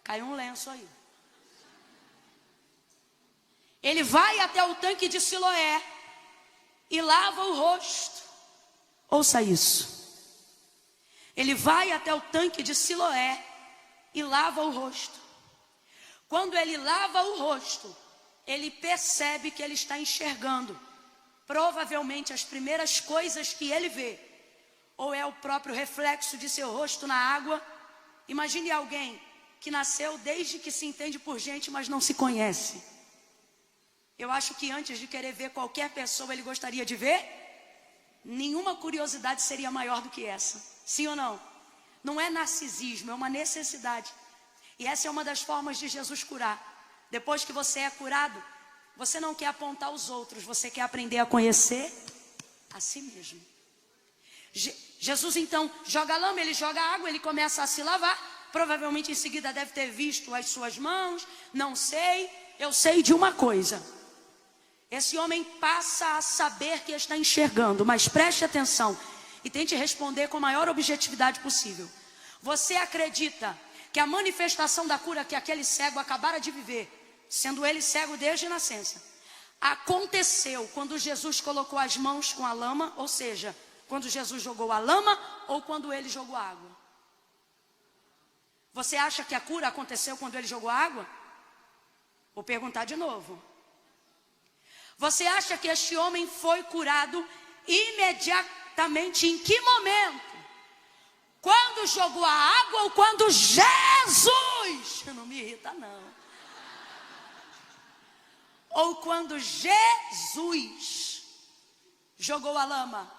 Caiu um lenço aí. Ele vai até o tanque de Siloé e lava o rosto. Ouça isso. Ele vai até o tanque de Siloé e lava o rosto. Quando ele lava o rosto, ele percebe que ele está enxergando. Provavelmente as primeiras coisas que ele vê, ou é o próprio reflexo de seu rosto na água. Imagine alguém que nasceu desde que se entende por gente, mas não se conhece. Eu acho que antes de querer ver qualquer pessoa ele gostaria de ver, nenhuma curiosidade seria maior do que essa. Sim ou não? Não é narcisismo, é uma necessidade. E essa é uma das formas de Jesus curar. Depois que você é curado, você não quer apontar os outros, você quer aprender a conhecer a si mesmo. Jesus então joga lama, ele joga água, ele começa a se lavar. Provavelmente em seguida deve ter visto as suas mãos, não sei. Eu sei de uma coisa: esse homem passa a saber que está enxergando. Mas preste atenção e tente responder com a maior objetividade possível. Você acredita que a manifestação da cura que aquele cego acabara de viver, sendo ele cego desde nascença, aconteceu quando Jesus colocou as mãos com a lama? Ou seja, quando Jesus jogou a lama ou quando ele jogou a água? Você acha que a cura aconteceu quando ele jogou a água? Vou perguntar de novo. Você acha que este homem foi curado imediatamente? Em que momento? Quando jogou a água ou quando Jesus? Não me irrita não. Ou quando Jesus jogou a lama?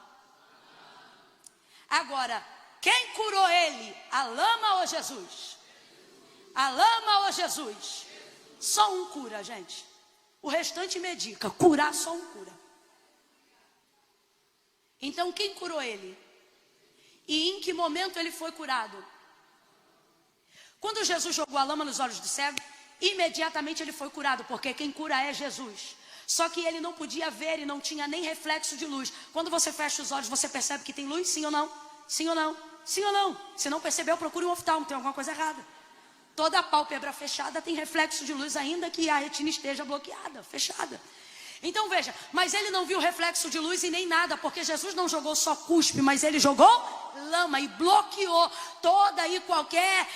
Agora, quem curou ele? A lama ou Jesus? A lama ou Jesus? Só um cura, gente. O restante medica. Curar, só um cura. Então quem curou ele? E em que momento ele foi curado? Quando Jesus jogou a lama nos olhos do cego, imediatamente ele foi curado, porque quem cura é Jesus. Só que ele não podia ver e não tinha nem reflexo de luz. Quando você fecha os olhos, você percebe que tem luz? Sim ou não? Sim ou não? Sim ou não? Se não percebeu, procure um oftalmo, tem alguma coisa errada. Toda a pálpebra fechada tem reflexo de luz, ainda que a retina esteja bloqueada, fechada. Então veja, mas ele não viu reflexo de luz e nem nada, porque Jesus não jogou só cuspe, mas ele jogou lama e bloqueou toda e qualquer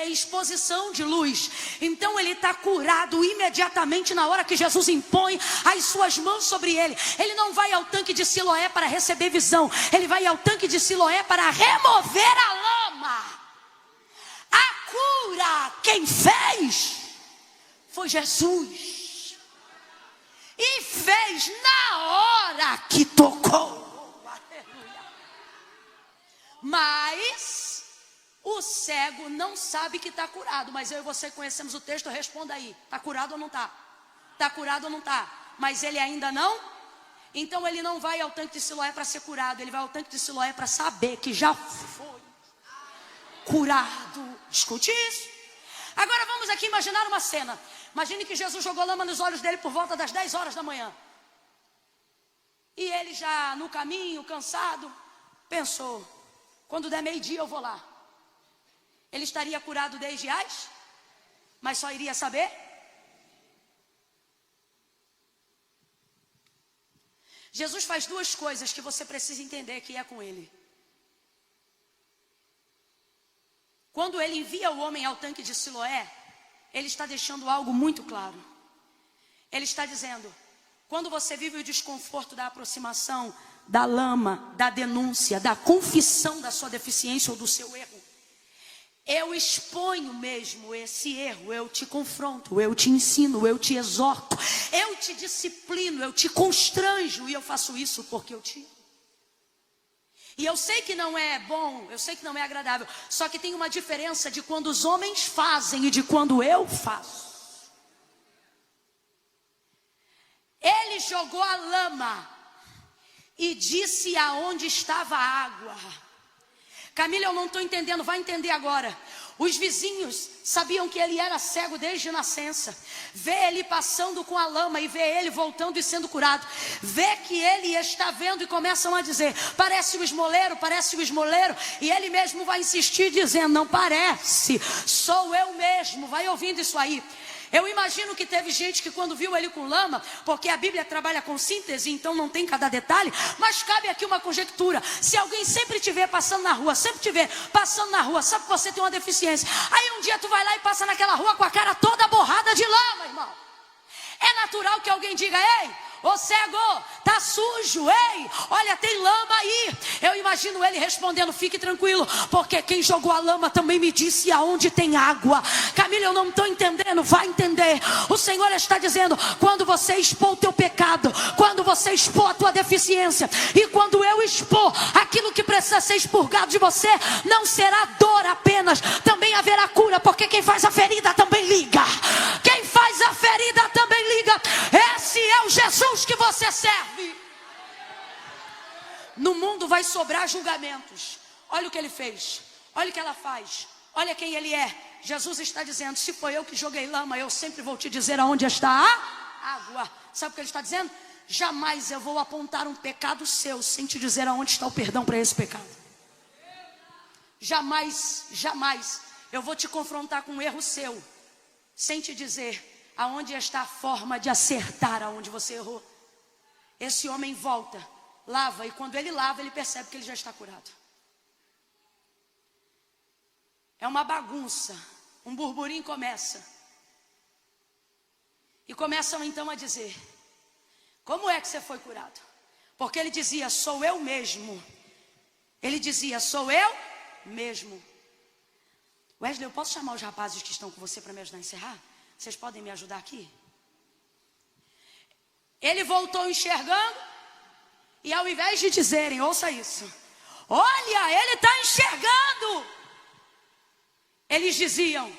exposição de luz. Então ele está curado imediatamente na hora que Jesus impõe as suas mãos sobre ele. Ele não vai ao tanque de Siloé para receber visão, ele vai ao tanque de Siloé para remover a lama. A cura, quem fez foi Jesus. E fez na hora que tocou. Aleluia. Mas o cego não sabe que está curado. Mas eu e você conhecemos o texto, responda aí. Está curado ou não está? Está curado ou não está? Mas ele ainda não? Então ele não vai ao tanque de Siloé para ser curado. Ele vai ao tanque de Siloé para saber que já foi curado. Escute isso. Agora vamos aqui imaginar uma cena. Imagine que Jesus jogou lama nos olhos dele por volta das 10 horas da manhã. E ele já no caminho, cansado, pensou: quando der meio-dia eu vou lá. Ele estaria curado desde as, mas só iria saber? Jesus faz duas coisas que você precisa entender que é com ele. Quando ele envia o homem ao tanque de Siloé, ele está deixando algo muito claro. Ele está dizendo: quando você vive o desconforto da aproximação, da lama, da denúncia, da confissão da sua deficiência ou do seu erro, eu exponho mesmo esse erro, eu te confronto, eu te ensino, eu te exorto, eu te disciplino, eu te constranjo, e eu faço isso porque eu te amo. E eu sei que não é bom, eu sei que não é agradável, só que tem uma diferença de quando os homens fazem e de quando eu faço. Ele jogou a lama e disse aonde estava a água. Camila, eu não estou entendendo, vai entender agora. Os vizinhos sabiam que ele era cego desde nascença. Vê ele passando com a lama e vê ele voltando e sendo curado. Vê que ele está vendo e começam a dizer: parece o esmoleiro, parece o esmoleiro. E ele mesmo vai insistir dizendo: não parece, sou eu mesmo. Vai ouvindo isso aí. Eu imagino que teve gente que quando viu ele com lama, porque a Bíblia trabalha com síntese, então não tem cada detalhe, mas cabe aqui uma conjectura. Se alguém sempre te vê passando na rua, sempre te vê passando na rua, sabe que você tem uma deficiência, aí um dia tu vai lá e passa naquela rua com a cara toda borrada de lama, irmão. É natural que alguém diga: ei, ô cego, tá sujo, ei, olha, tem lama aí. Eu imagino ele respondendo: fique tranquilo, porque quem jogou a lama também me disse aonde tem água. Camila, eu não estou entendendo, vai entender. O Senhor está dizendo: quando você expor o teu pecado, quando você expor a tua deficiência, e quando eu expor aquilo que precisa ser expurgado de você, não será dor apenas, também haverá cura, porque quem faz a ferida também liga. Quem faz a ferida também liga. Esse é o Jesus que você serve. No mundo vai sobrar julgamentos. Olha o que ele fez, olha o que ela faz, olha quem ele é. Jesus está dizendo: se foi eu que joguei lama, eu sempre vou te dizer aonde está a água. Sabe o que ele está dizendo? Jamais eu vou apontar um pecado seu sem te dizer aonde está o perdão para esse pecado. Jamais, jamais eu vou te confrontar com um erro seu sem te dizer aonde está a forma de acertar aonde você errou. Esse homem volta, lava, e quando ele lava, ele percebe que ele já está curado. É uma bagunça, um burburinho começa. E começam então a dizer: como é que você foi curado? Porque ele dizia: sou eu mesmo. Ele dizia: sou eu mesmo. Wesley, eu posso chamar os rapazes que estão com você para me ajudar a encerrar? Vocês podem me ajudar aqui? Ele voltou enxergando, e ao invés de dizerem, ouça isso: olha, ele está enxergando, eles diziam: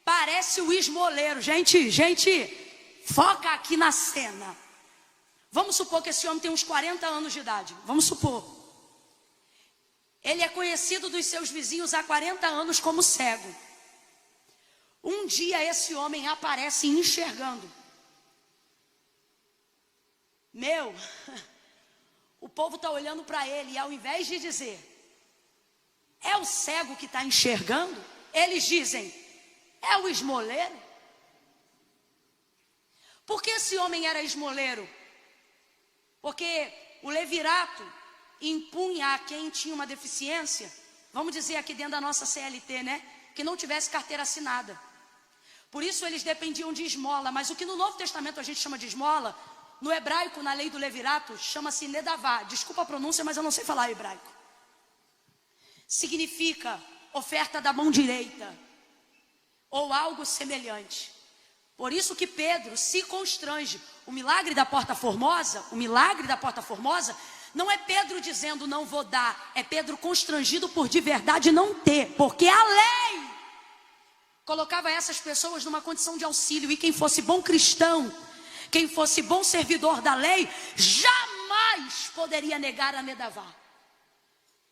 parece o esmoleiro. Gente, foca aqui na cena. Vamos supor que esse homem tem uns 40 anos de idade. Vamos supor. Ele é conhecido dos seus vizinhos há 40 anos como cego. Um dia esse homem aparece enxergando. O povo está olhando para ele, e ao invés de dizer: é o cego que está enxergando, eles dizem: é o esmoleiro. Por que esse homem era esmoleiro? Porque o levirato impunha a quem tinha uma deficiência, vamos dizer aqui dentro da nossa CLT, né, que não tivesse carteira assinada. Por isso eles dependiam de esmola. Mas o que no Novo Testamento a gente chama de esmola, no hebraico, na lei do levirato, chama-se nedavá. Desculpa a pronúncia, mas eu não sei falar hebraico. Significa oferta da mão direita, ou algo semelhante. Por isso que Pedro se constrange. O milagre da Porta Formosa, não é Pedro dizendo não vou dar, é Pedro constrangido por de verdade não ter, porque a lei colocava essas pessoas numa condição de auxílio, e quem fosse bom cristão, quem fosse bom servidor da lei, jamais poderia negar a nedavá.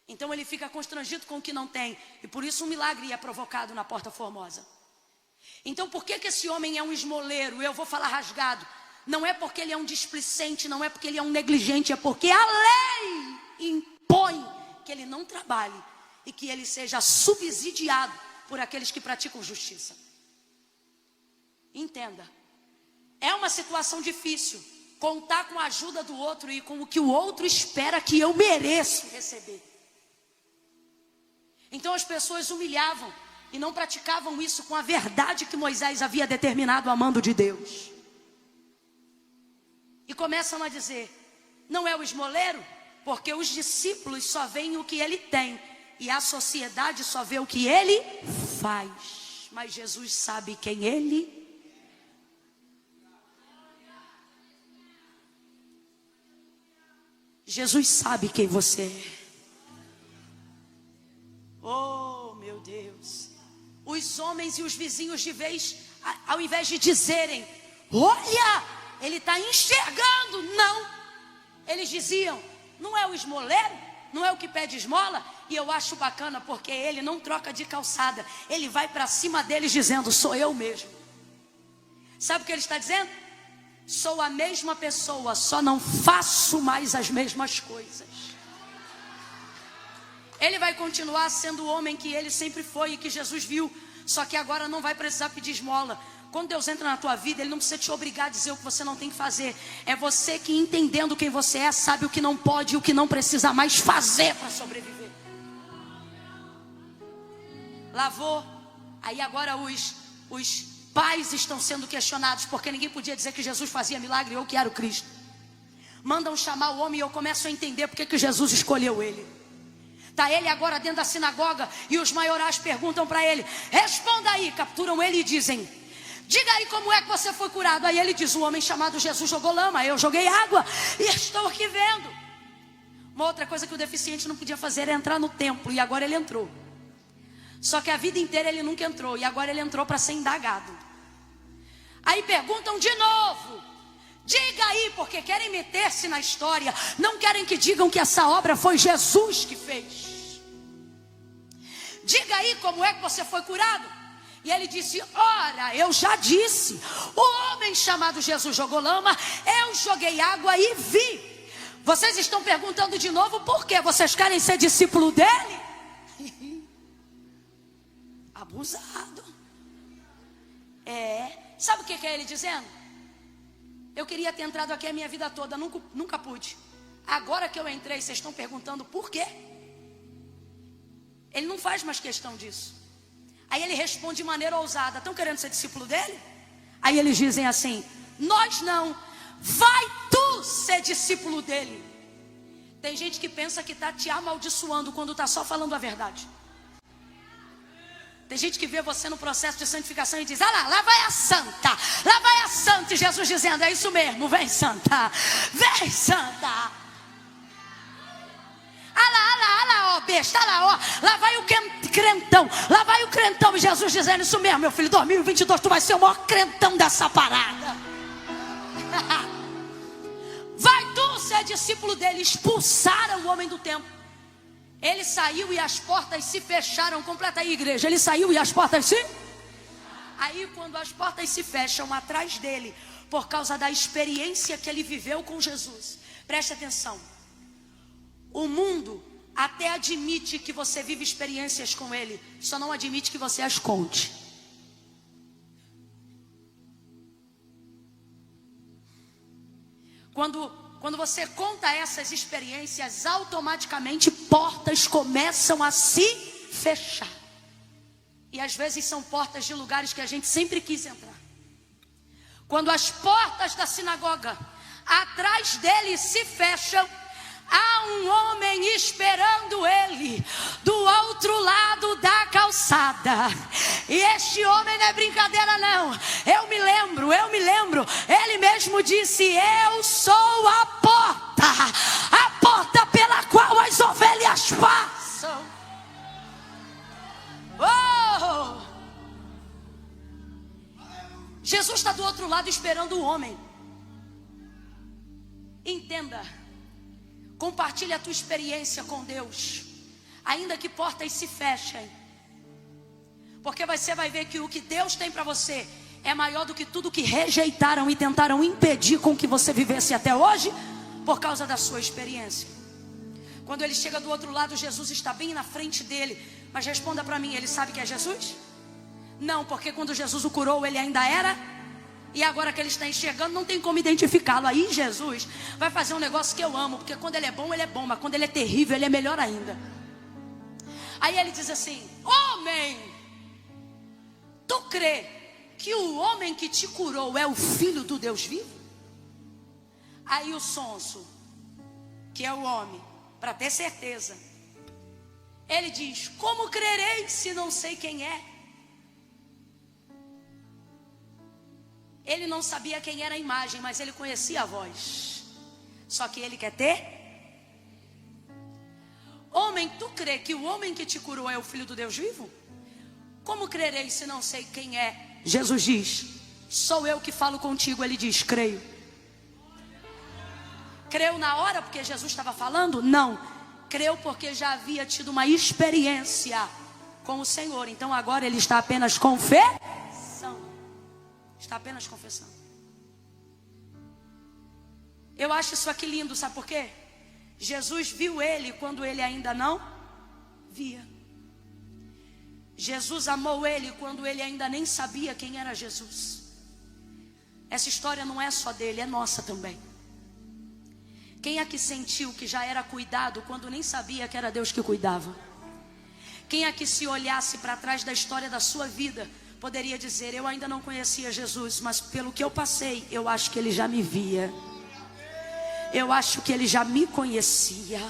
Então ele fica constrangido com o que não tem, e por isso um milagre é provocado na Porta Formosa. Então por que esse homem é um esmoleiro? Eu vou falar rasgado. Não é porque ele é um displicente, não é porque ele é um negligente, é porque a lei impõe que ele não trabalhe e que ele seja subsidiado por aqueles que praticam justiça. Entenda, é uma situação difícil contar com a ajuda do outro e com o que o outro espera que eu mereço receber. Então as pessoas humilhavam e não praticavam isso com a verdade que Moisés havia determinado a mando de Deus. E começam a dizer: não é o esmoleiro, porque os discípulos só veem o que ele tem, e a sociedade só vê o que ele faz. Mas Jesus sabe quem ele é. Jesus sabe quem você é. Oh, meu Deus. Os homens e os vizinhos de vez, ao invés de dizerem: olha, ele está enxergando, não. Eles diziam: não é o esmoleiro? Não é o que pede esmola? E eu acho bacana, porque ele não troca de calçada. Ele vai para cima deles dizendo: sou eu mesmo. Sabe o que ele está dizendo? Sou a mesma pessoa, só não faço mais as mesmas coisas. Ele vai continuar sendo o homem que ele sempre foi e que Jesus viu. Só que agora não vai precisar pedir esmola. Quando Deus entra na tua vida, Ele não precisa te obrigar a dizer o que você não tem que fazer. É você que, entendendo quem você é, sabe o que não pode e o que não precisa mais fazer para sobreviver. Lavou. Aí agora os pais estão sendo questionados, porque ninguém podia dizer que Jesus fazia milagre ou que era o Cristo. Mandam chamar o homem e eu começo a entender porque que Jesus escolheu ele. Está ele agora dentro da sinagoga e os maiorais perguntam para ele: responda aí. Capturam ele e dizem: diga aí como é que você foi curado. Aí ele diz: o homem chamado Jesus jogou lama, eu joguei água e estou aqui vendo. Uma outra coisa que o deficiente não podia fazer era entrar no templo, e agora ele entrou. Só que a vida inteira ele nunca entrou, e agora ele entrou para ser indagado. Aí perguntam de novo: diga aí, porque querem meter-se na história, não querem que digam que essa obra foi Jesus que fez. Diga aí como é que você foi curado. E ele disse: ora, eu já disse, o homem chamado Jesus jogou lama, eu joguei água e vi. Vocês estão perguntando de novo por quê? Vocês querem ser discípulo dele? Abusado. Sabe o que é ele dizendo? Eu queria ter entrado aqui a minha vida toda, nunca pude. Agora que eu entrei, vocês estão perguntando por quê? Ele não faz mais questão disso. Aí ele responde de maneira ousada: estão querendo ser discípulo dele? Aí eles dizem assim: nós não, vai tu ser discípulo dele. Tem gente que pensa que está te amaldiçoando quando está só falando a verdade. Tem gente que vê você no processo de santificação e diz: ah lá vai a santa, lá vai a santa. E Jesus dizendo: é isso mesmo, vem santa, vem santa. Ah lá, ó besta, lá vai o crentão, lá vai o crentão. E Jesus dizendo: isso mesmo, meu filho, 2022 tu vai ser o maior crentão dessa parada. Vai tu ser discípulo dele. Expulsaram o homem do templo. Ele saiu e as portas se fecharam. Completa aí, igreja. Ele saiu e as portas se... Aí quando as portas se fecham atrás dele, por causa da experiência que ele viveu com Jesus, preste atenção, o mundo até admite que você vive experiências com ele, só não admite que você as conte. Quando você conta essas experiências, automaticamente portas começam a se fechar. E às vezes são portas de lugares que a gente sempre quis entrar. Quando as portas da sinagoga atrás dele se fecham, há um homem esperando ele do outro lado da calçada. E este homem não é brincadeira não. Eu me lembro. Ele mesmo disse: eu sou a porta pela qual as ovelhas passam. Oh! Jesus está do outro lado esperando o homem. Entenda. Compartilhe a tua experiência com Deus, ainda que portas se fechem, porque você vai ver que o que Deus tem para você é maior do que tudo que rejeitaram e tentaram impedir com que você vivesse até hoje, por causa da sua experiência. Quando ele chega do outro lado, Jesus está bem na frente dele. Mas responda para mim, ele sabe que é Jesus? Não, porque quando Jesus o curou, ele ainda era. E agora que ele está enxergando, não tem como identificá-lo. Aí Jesus vai fazer um negócio que eu amo, porque quando ele é bom, mas quando ele é terrível, ele é melhor ainda. Aí ele diz assim: homem, tu crê que o homem que te curou é o Filho do Deus vivo? Aí o sonso, que é o homem, para ter certeza, ele diz: como crerei se não sei quem é? Ele não sabia quem era a imagem, mas ele conhecia a voz. Só que ele quer ter. Homem, tu crê que o homem que te curou é o Filho do Deus vivo? Como crerei se não sei quem é? Jesus diz: sou eu que falo contigo. Ele diz: creio. Creu na hora porque Jesus estava falando? Não. Creu porque já havia tido uma experiência com o Senhor. Então agora ele está apenas confessando. Está apenas confessando. Eu acho isso aqui lindo, sabe por quê? Jesus viu ele quando ele ainda não via. Jesus amou ele quando ele ainda nem sabia quem era Jesus. Essa história não é só dele, é nossa também. Quem é que sentiu que já era cuidado quando nem sabia que era Deus que cuidava? Quem é que, se olhasse para trás da história da sua vida, poderia dizer: eu ainda não conhecia Jesus, mas pelo que eu passei, eu acho que ele já me via. Eu acho que ele já me conhecia.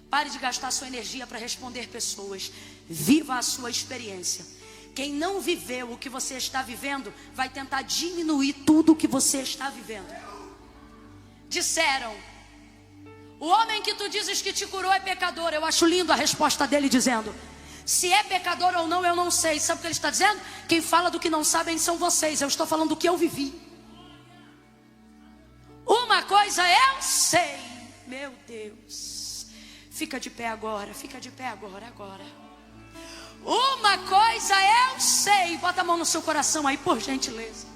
Pare de gastar sua energia para responder pessoas. Viva a sua experiência. Quem não viveu o que você está vivendo vai tentar diminuir tudo o que você está vivendo. Disseram: o homem que tu dizes que te curou é pecador. Eu acho lindo a resposta dele dizendo: se é pecador ou não, eu não sei. Sabe o que ele está dizendo? Quem fala do que não sabem são vocês. Eu estou falando do que eu vivi. Uma coisa eu sei. Meu Deus. Fica de pé agora. Fica de pé agora. Uma coisa eu sei. Bota a mão no seu coração aí, por gentileza.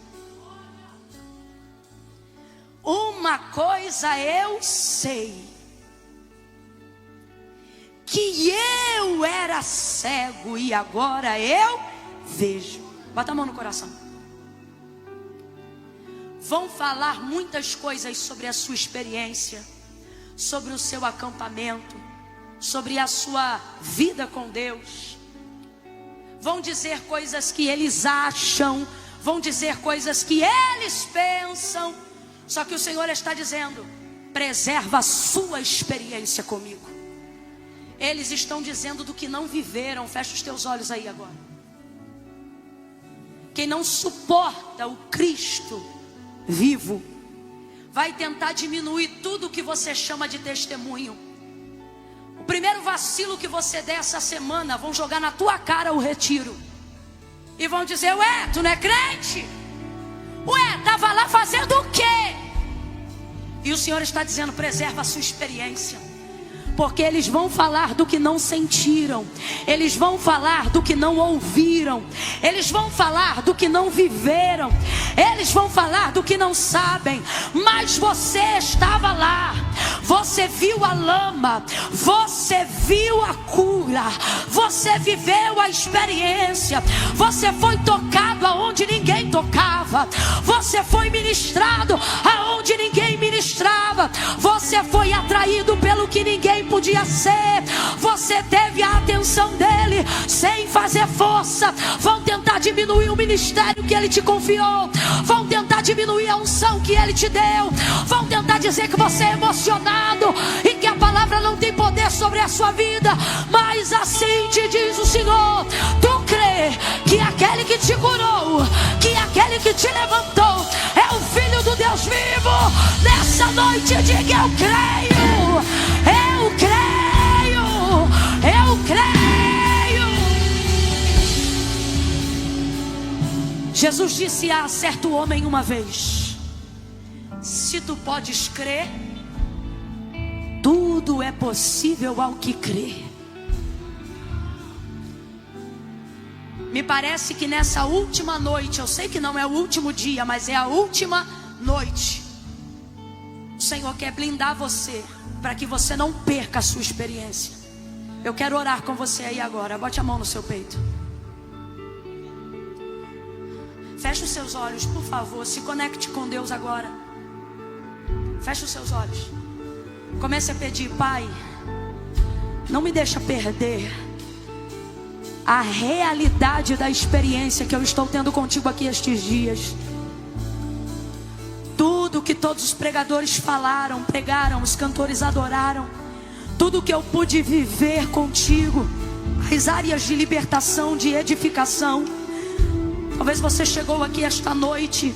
Uma coisa eu sei: que eu era cego e agora eu vejo. Bota a mão no coração. Vão falar muitas coisas sobre a sua experiência, sobre o seu acampamento, sobre a sua vida com Deus. Vão dizer coisas que eles acham, vão dizer coisas que eles pensam. Só que o Senhor está dizendo: preserva a sua experiência comigo. Eles estão dizendo do que não viveram. Fecha os teus olhos aí agora. Quem não suporta o Cristo vivo vai tentar diminuir tudo que você chama de testemunho. O primeiro vacilo que você der essa semana, vão jogar na tua cara o retiro e vão dizer: ué, tu não é crente? Ué, estava lá fazendo o quê? E o Senhor está dizendo: preserva a sua experiência. Porque eles vão falar do que não sentiram, eles vão falar do que não ouviram, eles vão falar do que não viveram, eles vão falar do que não sabem. Mas você estava lá, você viu a lama, você viu a cura, você viveu a experiência, você foi tocado aonde ninguém tocava, você foi ministrado aonde ninguém ministrava, você foi atraído pelo que ninguém podia ser, você teve a atenção dele sem fazer força. Vão tentar diminuir o ministério que ele te confiou, vão tentar diminuir a unção que ele te deu, vão tentar dizer que você é emocionado e que a palavra não tem poder sobre a sua vida. Mas assim te diz o Senhor: tu crê que aquele que te curou, que aquele que te levantou é o Filho do Deus vivo? Nessa noite diga: eu creio, eu creio, eu creio. Jesus disse a certo homem uma vez: se tu podes crer, tudo é possível ao que crê. Me parece que nessa última noite, eu sei que não é o último dia, mas é a última noite, o Senhor quer blindar você para que você não perca a sua experiência. Eu quero orar com você aí agora. Bote a mão no seu peito. Feche os seus olhos, por favor. Se conecte com Deus agora. Feche os seus olhos. Comece a pedir: Pai, não me deixa perder a realidade da experiência que eu estou tendo contigo aqui estes dias. Tudo que todos os pregadores falaram, pregaram, os cantores adoraram, tudo que eu pude viver contigo, as áreas de libertação, de edificação. Talvez você chegou aqui esta noite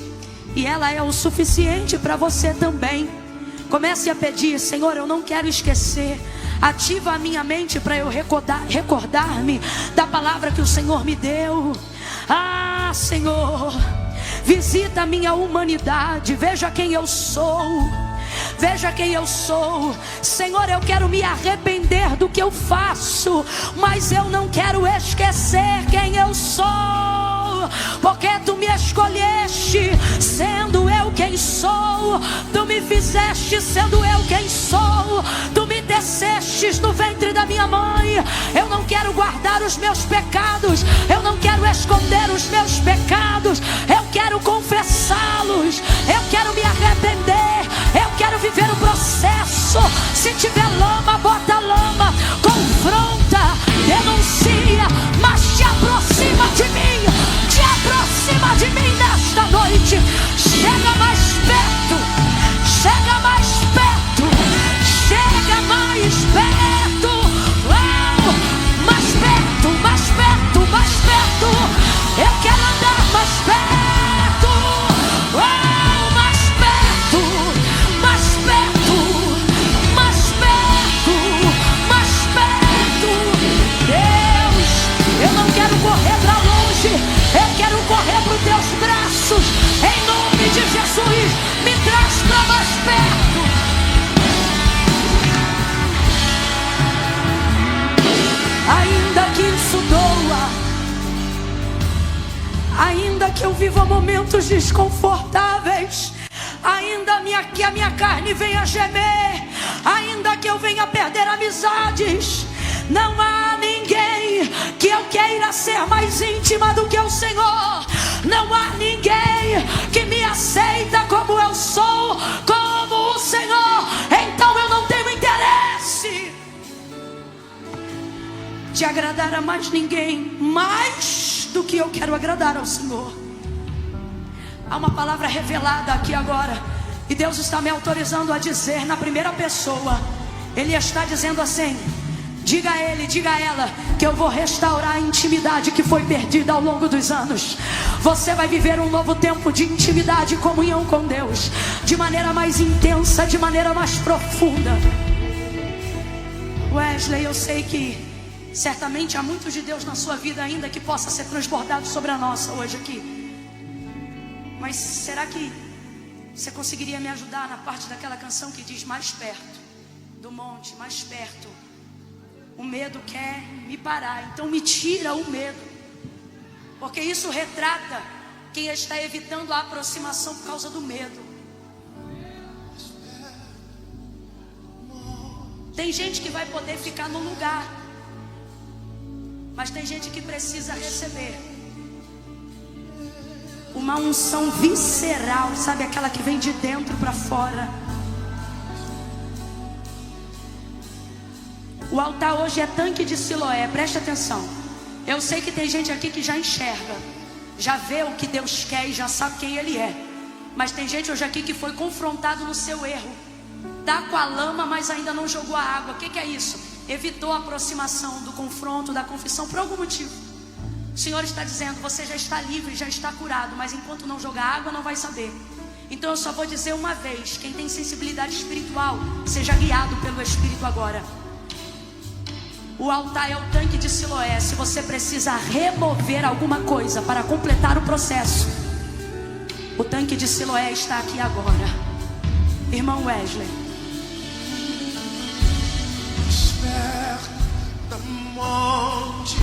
e ela é o suficiente para você também. Comece a pedir: Senhor, eu não quero esquecer. Ativa a minha mente para eu recordar-me da palavra que o Senhor me deu. Ah, Senhor, visita a minha humanidade. Veja quem eu sou. Veja quem eu sou. Senhor, eu quero me arrepender do que eu faço, mas eu não quero esquecer quem eu sou. Porque tu me escolheste sendo eu quem sou. Tu me fizeste sendo eu quem sou. Tu me tecestes no ventre da minha mãe. Eu não quero guardar os meus pecados, eu não quero esconder os meus pecados, eu quero confessá-los, eu quero me arrepender, eu quero viver o processo. Se tiver lama, bota lama, confronta, denuncia, mas te aproxima de mim. Te aproxima de mim nesta noite. Chega mais perto. Ainda que eu viva momentos desconfortáveis, ainda que a minha carne venha gemer, ainda que eu venha perder amizades, não há ninguém que eu queira ser mais íntima do que o Senhor. Não há ninguém que me aceita como eu sou, como o Senhor. Então eu não tenho interesse de agradar a mais ninguém, mais do que eu quero agradar ao Senhor. Há uma palavra revelada aqui agora, e Deus está me autorizando a dizer na primeira pessoa. Ele está dizendo assim: diga a ele, diga a ela, que eu vou restaurar a intimidade que foi perdida ao longo dos anos. Você vai viver um novo tempo de intimidade e comunhão com Deus, de maneira mais intensa, de maneira mais profunda. Wesley, eu sei que certamente há muitos de Deus na sua vida ainda que possa ser transbordado sobre a nossa hoje aqui. Mas será que você conseguiria me ajudar na parte daquela canção que diz: mais perto do monte, mais perto? O medo quer me parar, então me tira o medo, porque isso retrata quem está evitando a aproximação por causa do medo. Tem gente que vai poder ficar no lugar, mas tem gente que precisa receber uma unção visceral, sabe, aquela que vem de dentro para fora. O altar hoje é tanque de Siloé, preste atenção. Eu sei que tem gente aqui que já enxerga, já vê o que Deus quer e já sabe quem Ele é. Mas tem gente hoje aqui que foi confrontado no seu erro, tá com a lama, mas ainda não jogou a água. O que é isso? Evitou a aproximação do confronto, da confissão, por algum motivo. O Senhor está dizendo: você já está livre, já está curado, mas enquanto não jogar água não vai saber. Então eu só vou dizer uma vez: quem tem sensibilidade espiritual, seja guiado pelo Espírito agora. O altar é o tanque de Siloé. Se você precisa remover alguma coisa para completar o processo, o tanque de Siloé está aqui agora. Irmão Wesley. Mais perto do monte,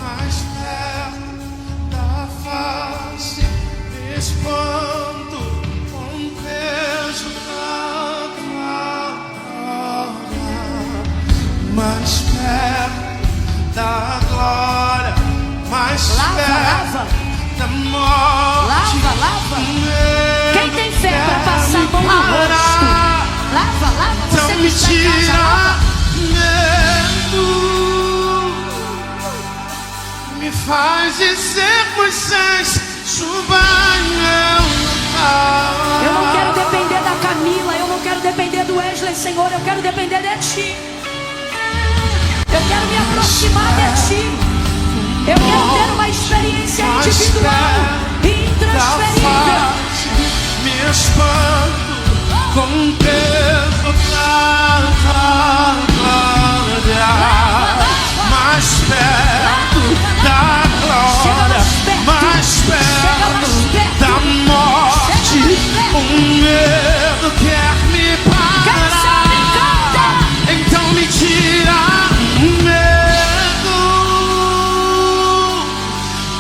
mais perto da face, me espanto com o peso da glória. Mais perto da glória, mais perto da morte. Lava. Quem tem fé para passar a mão no rosto? Lava. Você que está em casa, lava. Me faz dizer, Moisés, suba Eu não quero depender da Camila, eu não quero depender do Wesley, Senhor, eu quero depender de Ti. Eu quero me aproximar de Ti. Eu quero ter uma experiência individual e intransferível. Me espanto com o peso da glória. Mais perto da glória, mais perto da morte. O medo quer me parar, então me tira o medo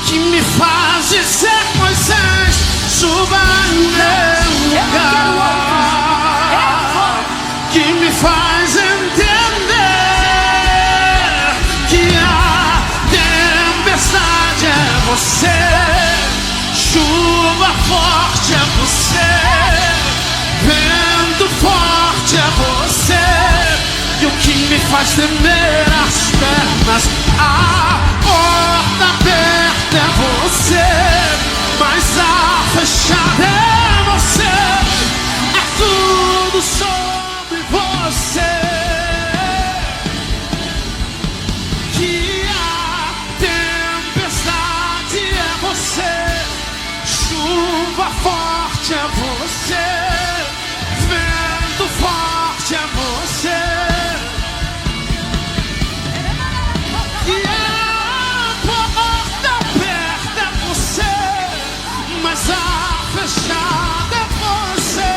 que me faz dizer, Moisés, suba meu lugar, que me faz entender que a tempestade é você, chuva forte é você, vento forte é você, e o que me faz tremer as pernas, a porta aberta é você, mas a fechada é você, é tudo sobre você. Que a tempestade é você, chuva forte é você, vento forte é você. Que a porta aberta é você, mas a fechada é você,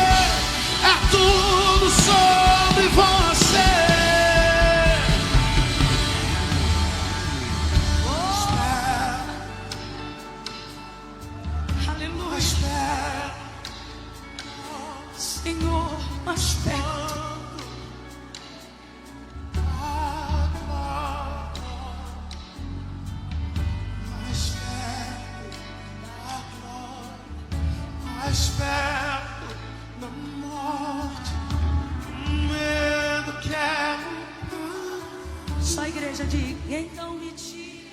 é tudo sobre você. mais perto da morte, o medo quer me... Só a igreja diga, então me tira.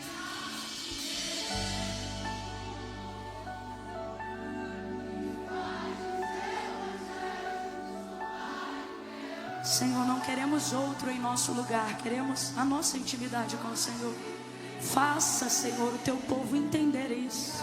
Senhor, não queremos outro em nosso lugar, queremos a nossa intimidade com o Senhor. Faça, Senhor, o teu povo entender isso.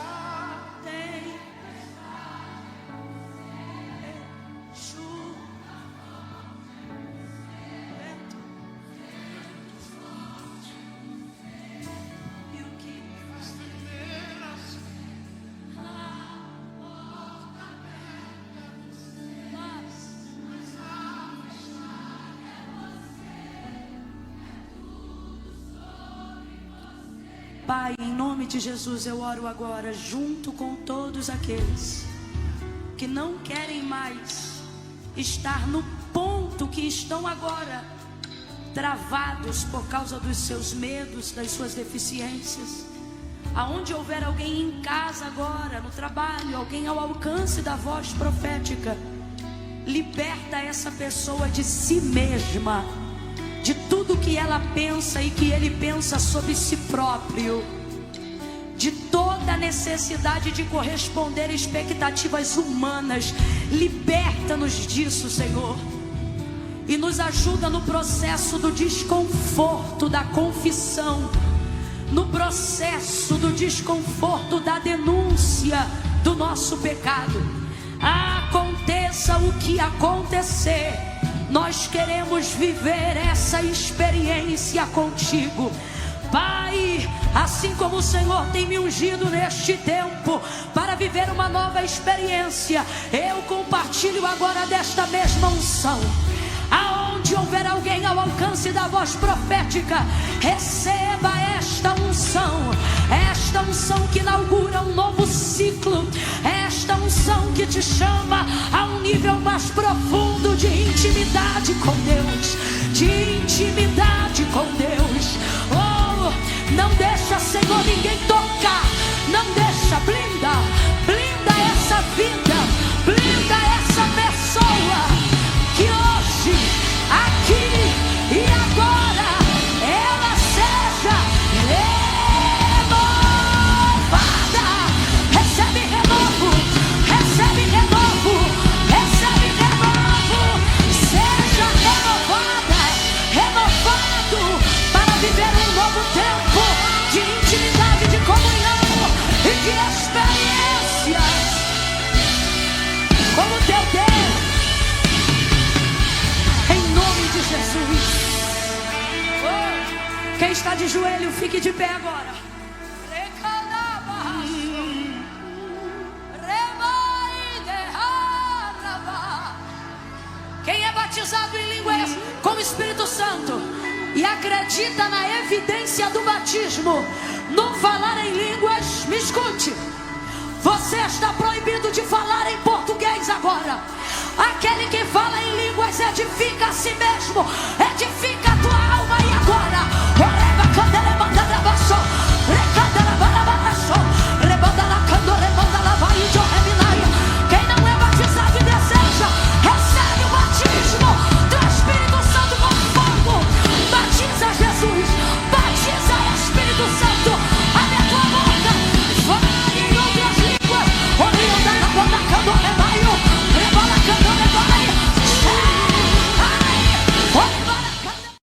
Pai, em nome de Jesus eu oro agora junto com todos aqueles que não querem mais estar no ponto que estão agora, travados por causa dos seus medos, das suas deficiências. Aonde houver alguém em casa agora, no trabalho, alguém ao alcance da voz profética, liberta essa pessoa de si mesma, de tudo que ela pensa e que ele pensa sobre si próprio, de toda a necessidade de corresponder a expectativas humanas. Liberta-nos disso, Senhor, e nos ajuda no processo do desconforto da confissão, no processo do desconforto da denúncia do nosso pecado. Aconteça o que acontecer, nós queremos viver essa experiência contigo, Pai. Assim como o Senhor tem me ungido neste tempo para viver uma nova experiência, eu compartilho agora desta mesma unção. Aonde houver alguém ao alcance da voz profética, receba esta unção que inaugura um novo ciclo, esta unção que te chama a um nível mais profundo de intimidade com Deus, Oh, não deixa, Senhor, ninguém tocar, não deixa, blinda essa vida, blinda essa pessoa, que hoje, aqui e agora, ela seja renovada. Recebe renovo, recebe renovo, recebe renovo. Seja renovada, renovado, para viver um novo tempo de intimidade, de comunhão e de experiências como teu Deus. Jesus. Oh, quem está de joelho, fique de pé agora. Quem é batizado em línguas com o Espírito Santo e acredita na evidência do batismo, no falar em línguas, me escute. Você está proibido de falar em português agora. Aquele que fala em línguas edifica a si mesmo, edifica